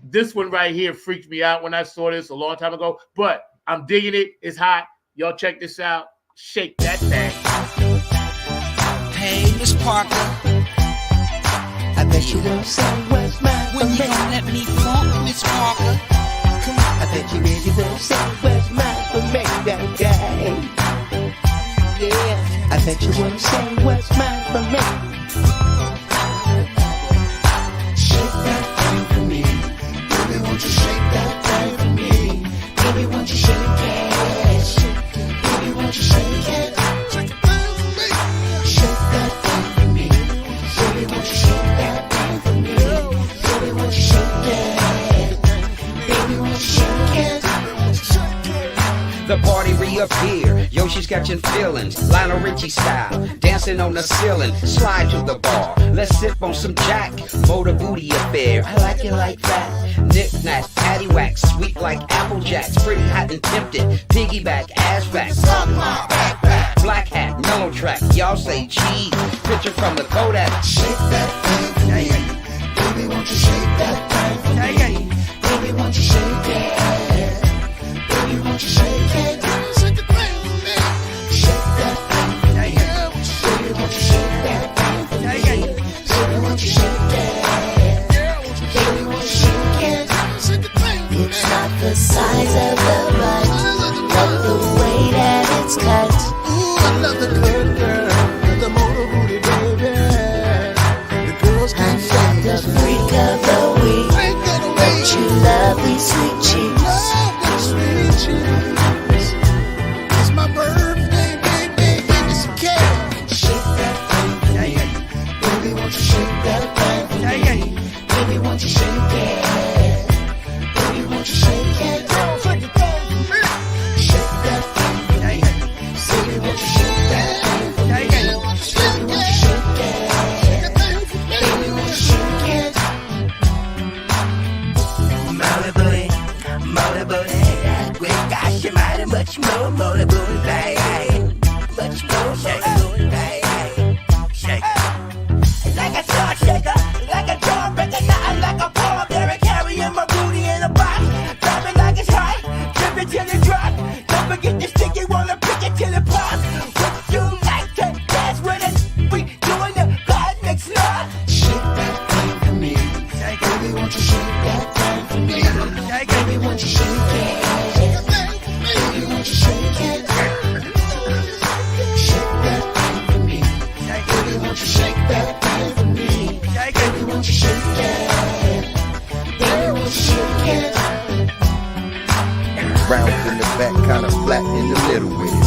This one right here freaked me out when I saw this a long time ago, but I'm digging it. It's hot. Y'all check this out. Shake that thing. Hey, Miss Parker. I bet you won't say what's mine. When you gonna let me funk, Miss Parker? Come on. I bet you really won't say what's mine for me that day. Yeah. I bet you won't say what's mine for me. Shake that thing for me. Baby, won't you shake that thing for me? Baby, won't you shake it? Baby, won't you shake it? Shake it down for me. Shake that thing for me. Baby, won't you shake that thing for me? Baby, won't you shake it? Baby, won't you shake it? The party reappear. Yo, she's catching feelings. Lionel Richie style. Dancing on the ceiling. Slide to the bar. Let's sip on some Jack. Motor booty affair. I like it like that. Knick-knack, paddywhack. Sweet like Apple Jacks. Pretty hot and tempted. Piggyback, ass back. Suck my backpack. Black hat, mellow track. Y'all say cheese. Picture from the Kodak. Shake that thing for me. Baby, won't you shake that thing for me? Baby, won't you shake it? Baby, won't you shake it? Shake the thing for me. Shake that thing for me. Baby, won't you shake that thing for me? Baby, won't you shake it? Baby, won't you shake it? Shake the thing for me. It's not the size of the butt, but the way that it's cut. Ooh, I love the good girl, the motor booty, baby. The girls can I'm not the freak of the week, but you lovely sweet cheek.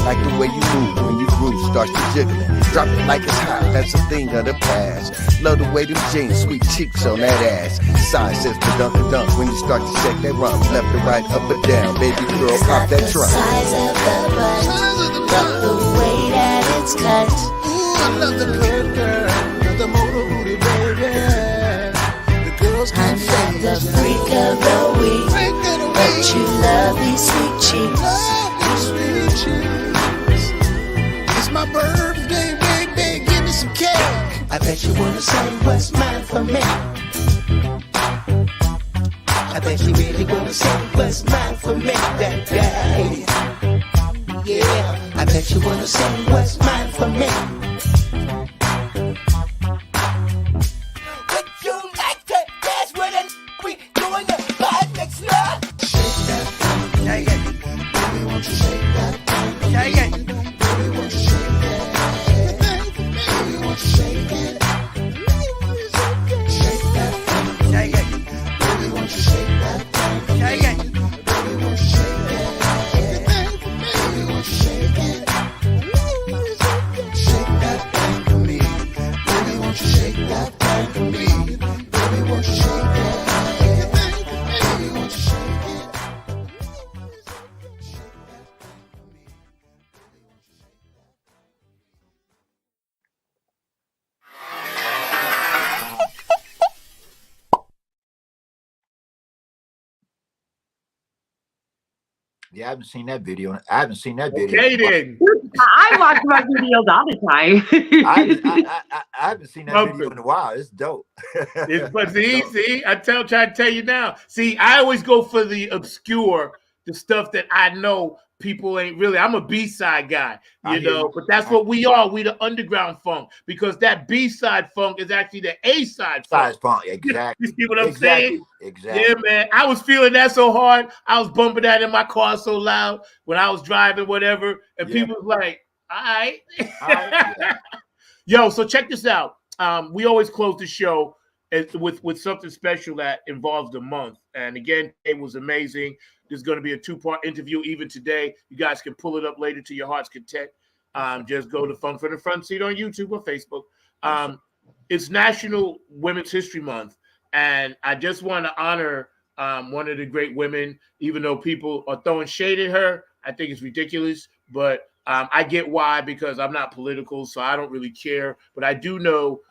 like the way you move when you groove starts to jiggling. Drop it like it's hot, that's a thing of the past. Love the way them jeans, sweet cheeks on that ass. Side says the dunk a dunk when you start to shake that rump. Left to right, up or down, baby girl, pop that trunk. Size of the butt, love the way that it's cut. Ooh, I love the curve, girl, the motor booty, baby. The girls I'm can't not the freak of the week, but you love these sweet cheeks. It's my birthday, baby, give me some cake. I bet you wanna say what's mine for me. I bet you really wanna say what's mine for me that day. Yeah, I bet you wanna say what's mine for me. Would you like to dance with a we doing the vibe next love? Shake that thing, yeah, yeah. Baby, won't you shake that thing, yeah, yeah. Baby, won't you shake that? Baby, won't you shake it? Shake that thing, yeah, yeah. Baby, won't you shake that thing, yeah, yeah. Baby, won't you shake it? Baby, won't you shake it? Shake that thing for me. Baby, won't you shake that thing for me? Baby, won't you shake it? Baby, won't you shake it? Yeah, I haven't seen that video. I haven't seen that video. Okay, then. I watch my videos all the time. I haven't seen that video in a while. It's dope. But see, try to tell you now. See, I always go for the obscure, the stuff that I know people ain't really. I'm a B-side guy, you know, but that's what we are. We the underground funk, because that B-side funk is actually the A-side funk. Exactly. You see what I'm saying? Exactly. Yeah, man. I was feeling that so hard. I was bumping that in my car so loud when I was driving, whatever. And people was like, all right. Yo, so check this out. We always close the show with something special that involves the month. And again, it was amazing. There's going to be a 2-part interview even today. You guys can pull it up later to your heart's content. Just go to Funk from the Front Seat on YouTube or Facebook. It's National Women's History Month. And I just want to honor one of the great women, even though people are throwing shade at her. I think it's ridiculous, but I get why, because I'm not political, so I don't really care. But I do know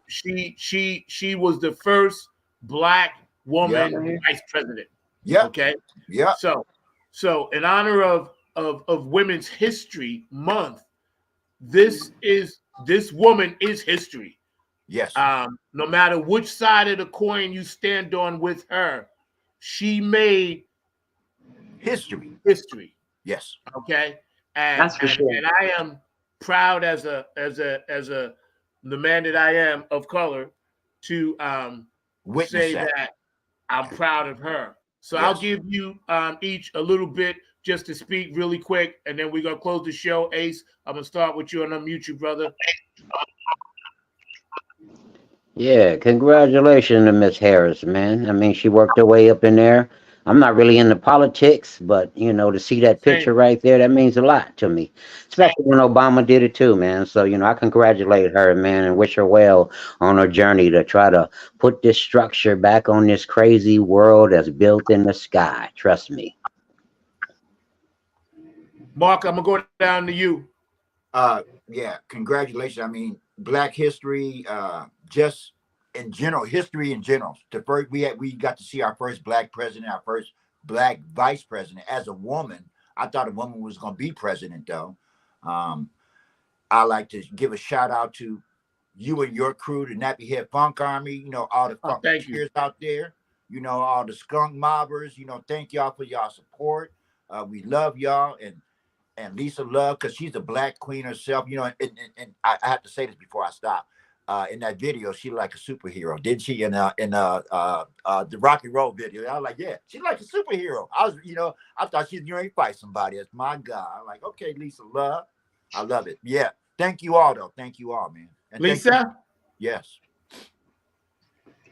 she was the first Black woman vice president. Yeah. Okay. Yeah. So in honor of Women's History Month, this woman is history. Yes. No matter which side of the coin you stand on with her, she made history. Yes. Okay. And that's for sure. And I am proud as the man that I am of color to say that I'm proud of her. So I'll give you each a little bit just to speak really quick, and then we're gonna close the show. Ace, I'm gonna start with you and unmute you, brother. Yeah, congratulations to Miss Harris, man. I mean, she worked her way up in there. I'm not really into politics, but you know, to see that picture right there, that means a lot to me. Especially when Obama did it too, man. So, you know, I congratulate her, man, and wish her well on her journey to try to put this structure back on this crazy world that's built in the sky. Trust me. Mark, I'm gonna go down to you. Yeah, congratulations. I mean, Black history, just in general, history in general. We got to see our first Black president, our first Black vice president as a woman. I thought a woman was going to be president, though. I like to give a shout out to you and your crew, the Nappy Head Funk Army. You know, all the funkeers out there. You know, all the skunk mobbers. You know, thank y'all for y'all support. We love y'all, and Lisa Love, because she's a Black queen herself. You know, and I have to say this before I stop. In that video, she like a superhero, didn't she? In the Rocky Road video, I was like, yeah, she's like a superhero. I thought she's going to fight somebody. That's my God. I'm like, okay, Lisa Love, I love it. Yeah, thank you all though. Thank you all, man. And Lisa, yes.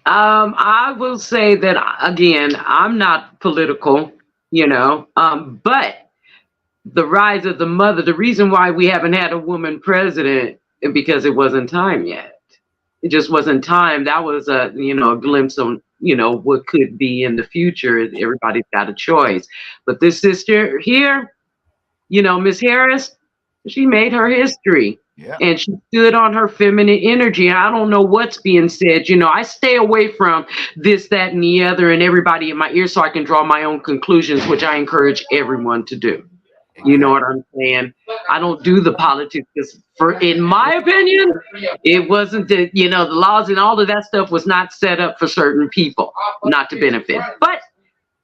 I will say that again. I'm not political, you know, but the rise of the mother. The reason why we haven't had a woman president is because it wasn't time yet. It just wasn't time. That was a a glimpse on what could be in the future. Everybody's got a choice, but this sister here, Miss Harris, she made her history. Yeah. And she stood on her feminine energy. I don't know what's being said. I stay away from this, that, and the other, and everybody in my ear so I can draw my own conclusions, which I encourage everyone to do. You know what I'm saying? I don't do the politics because, in my opinion, it wasn't the laws and all of that stuff was not set up for certain people, not to benefit. But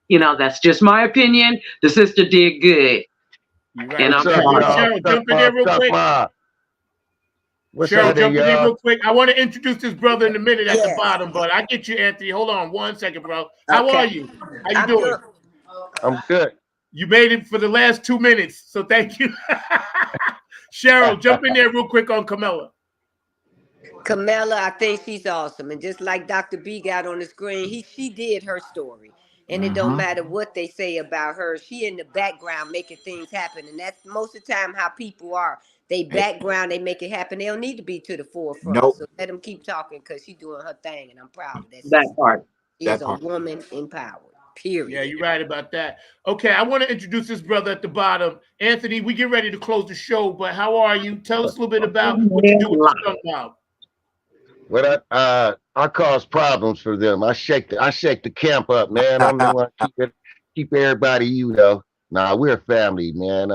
that's just my opinion. The sister did good. Right. And I'm Cheryl, jump in there real quick. Cheryl, jump in there real quick. I want to introduce this brother in a minute at the bottom, but I get you, Anthony. Hold on 1 second, bro. How are you? How you doing? I'm good. You made it for the last 2 minutes, so thank you. Cheryl, jump in there real quick on Camilla. Camilla, I think she's awesome. And just like Dr. B got on the screen, she did her story. And it don't matter what they say about her. She in the background making things happen. And that's most of the time how people are. They background, they make it happen. They don't need to be to the forefront. Nope. So let them keep talking because she's doing her thing. And I'm proud of that. That part. She's a woman empowered. Period. Yeah, you're right about that. Okay, I want to introduce this brother at the bottom. Anthony, we get ready to close the show, but how are you? Tell us a little bit about what you do with the Skunk Mob. Well, I cause problems for them. I shake the camp up, man. I'm the one keep everybody, Nah, we're a family, man.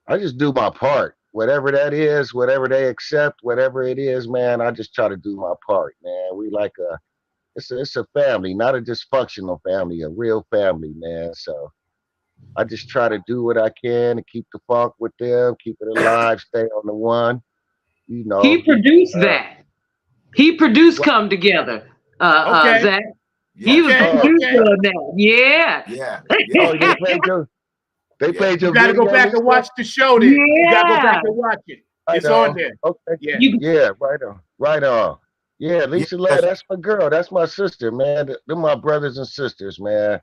I just do my part. Whatever that is, whatever they accept, whatever it is, man, I just try to do my part, man. We like it's a family, not a dysfunctional family, a real family, man. So I just try to do what I can to keep the funk with them, keep it alive, stay on the one. He produced that. He produced Come Together. Zach. He was the producer of that. Yeah. Yeah. Oh, they played your You gotta video go back and watch the show then. Yeah. You gotta go back and watch it. It's on there. Okay. Yeah. Right on. Yeah, Lisa Ladd, that's my girl. That's my sister, man. They're my brothers and sisters, man.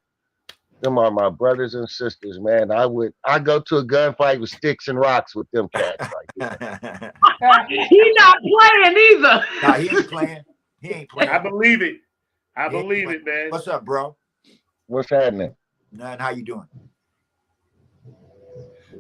Them are my brothers and sisters, man. I go to a gunfight with sticks and rocks with them cats. He not playing either. Nah, he ain't playing. He ain't playing. I believe it. I believe it, man. What's up, bro? What's happening? Nothing. How you doing?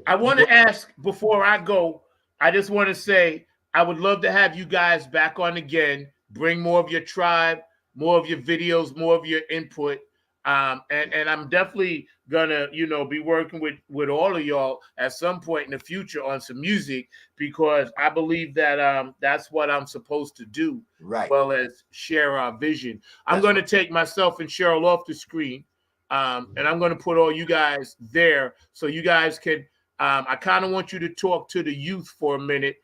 I want to ask before I go, I just want to say I would love to have you guys back on again. Bring more of your tribe, more of your videos, more of your input. And I'm definitely gonna, be working with all of y'all at some point in the future on some music because I believe that that's what I'm supposed to do, right? As well as share our vision. I'm going to take myself and Cheryl off the screen, and I'm going to put all you guys there so you guys can. I kind of want you to talk to the youth for a minute.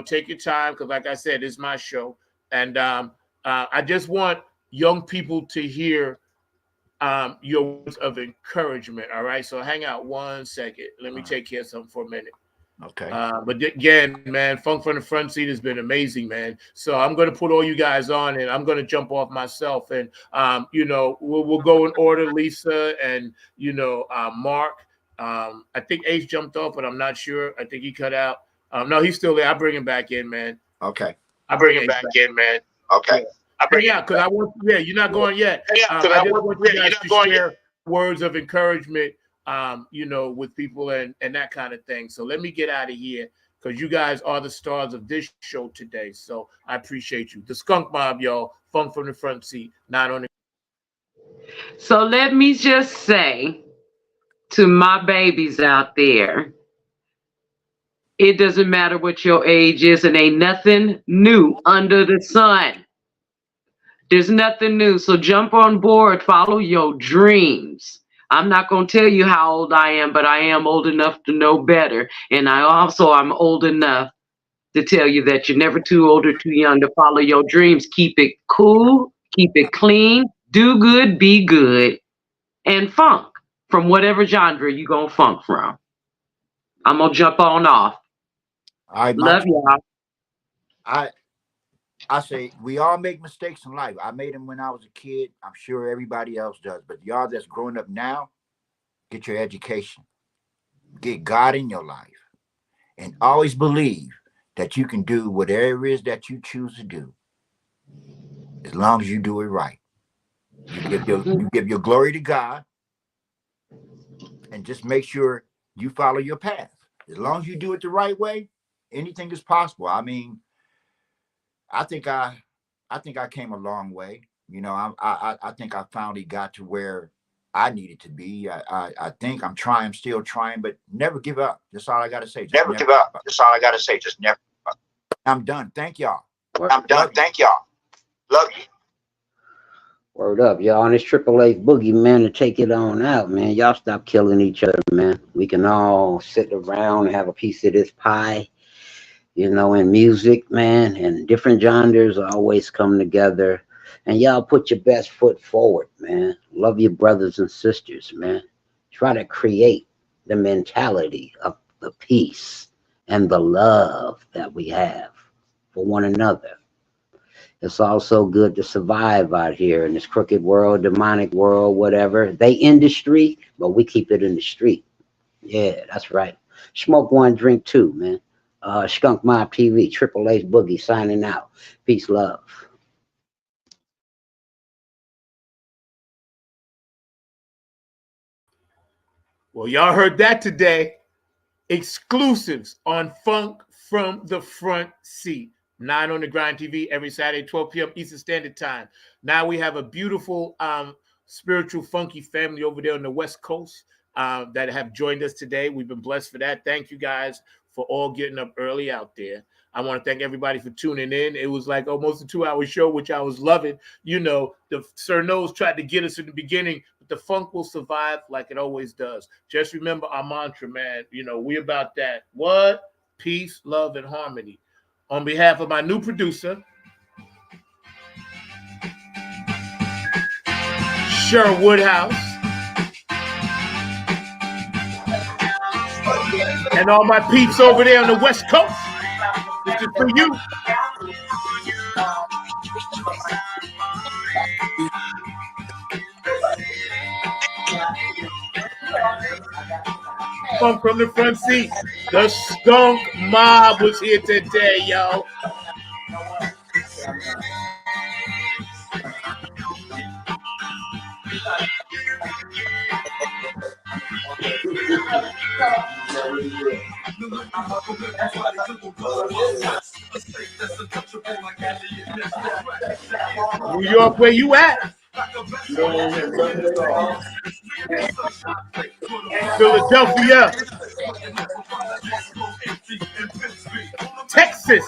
Take your time because, like I said, it's my show, and I just want young people to hear. Your words of encouragement. All right. So hang out 1 second. Let me take care of something for a minute. Okay. But again, man, Funk from the Front Seat has been amazing, man. So I'm going to put all you guys on and I'm going to jump off myself. And, we'll go in order, Lisa and, Mark. I think Ace jumped off, but I'm not sure. I think he cut out. No, he's still there. I'll bring him back in, man. Okay. I'll bring him back in, man. Okay. Because I want, you're not going yet. I just want you guys to share words of encouragement, with people and that kind of thing. So let me get out of here because you guys are the stars of this show today. So I appreciate you. The Skunk Mob, y'all. Funk from the Front Seat, not on the. So let me just say to my babies out there, it doesn't matter what your age is and ain't nothing new under the sun. There's nothing new. So jump on board, follow your dreams. I'm not going to tell you how old I am, but I am old enough to know better. And I'm old enough to tell you that you're never too old or too young to follow your dreams. Keep it cool, keep it clean, do good, be good, and funk from whatever genre you're going to funk from. I'm going to jump on off. All right, love y'all. I say we all make mistakes in life. I made them when I was a kid. I'm sure everybody else does. But y'all that's growing up now, get your education. get God in your life, and always believe that you can do whatever it is that you choose to do, as long as you do it right. You give your glory to God, and just make sure you follow your path. As long as you do it the right way, anything is possible. I mean, I think I came a long way. You know, I think I finally got to where I needed to be. I think I'm trying, I'm still trying, but never give up. That's all I got to say. Just Never give up. That's all I gotta say. Just never. I'm done. Thank y'all. I'm done. Thank y'all. Love you. Word up, y'all. On this Triple H boogie, man, to take it on out, man. Y'all stop killing each other, man. We can all sit around and have a piece of this pie, you know, and music, man, and different genres always come together. And y'all put your best foot forward, man. Love your brothers and sisters, man. Try to create the mentality of the peace and the love that we have for one another. It's also good to survive out here in this crooked world, demonic world, whatever. They industry, but we keep it in the street. Yeah, that's right. Smoke one, drink two, man. Skunk Mob TV, Triple H Boogie signing out. Peace, love. Well, y'all heard that today. Exclusives on Funk from the Front Seat. 9 on the Grind TV every Saturday, 12 p.m. Eastern Standard Time. Now we have a beautiful spiritual funky family over there on the West Coast that have joined us today. We've been blessed for that. Thank you guys for all getting up early out there. I want to thank everybody for tuning in. It was like almost a 2-hour show, which I was loving. You know, the Sir Nose tried to get us in the beginning, but the funk will survive like it always does. Just remember our mantra, man. You know, we about that. What? Peace, love, and harmony. On behalf of my new producer, Cheryl Woodhouse, and all my peeps over there on the West Coast, this is for you. Funk from the Front Seat. The Skunk Mob was here today, yo. New York, where you at? Philadelphia, Texas,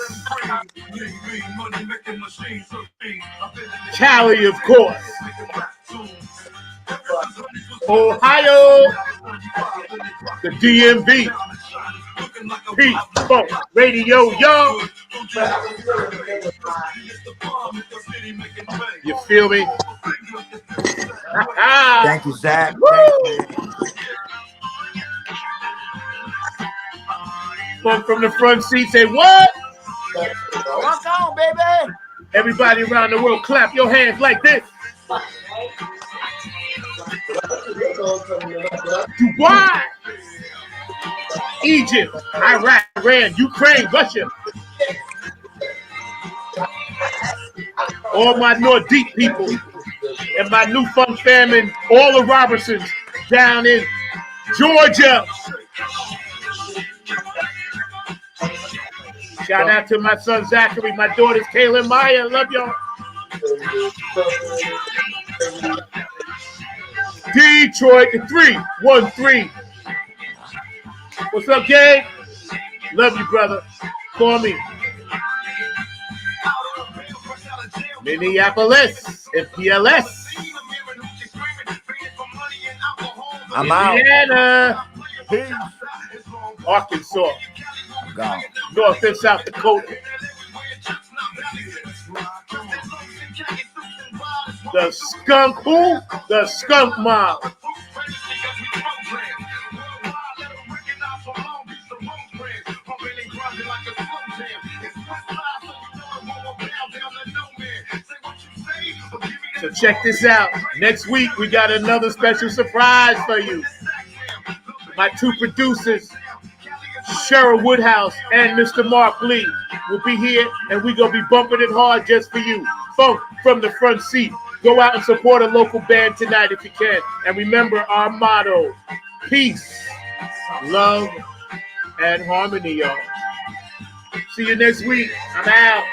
Cali, of course, Ohio, the DMV, Peace Funk Radio, yo. You feel me? Thank you, Zach. Funk from the Front Seat, say what? Funk on, baby. Everybody around the world, clap your hands like this. Dubai, Egypt, Iraq, Iran, Ukraine, Russia. All my Nordique people and my new funk family, all the Robertsons down in Georgia. Shout out to my son Zachary, my daughters Kayla and Maya. Love y'all. Detroit 313. What's up, Gabe? Love you, brother. Call me. Minneapolis, MPLS. I'm out. Indiana. Peace. Arkansas. I'm gone. North and South Dakota. The skunk who? The skunk mob. So check this out. Next week, we got another special surprise for you. My two producers, Cheryl Woodhouse and Mr. Mark Lee, will be here, and we're going to be bumping it hard just for you. Funk from the front seat. Go out and support a local band tonight if you can. And remember our motto, peace, love, and harmony, y'all. See you next week. I'm out.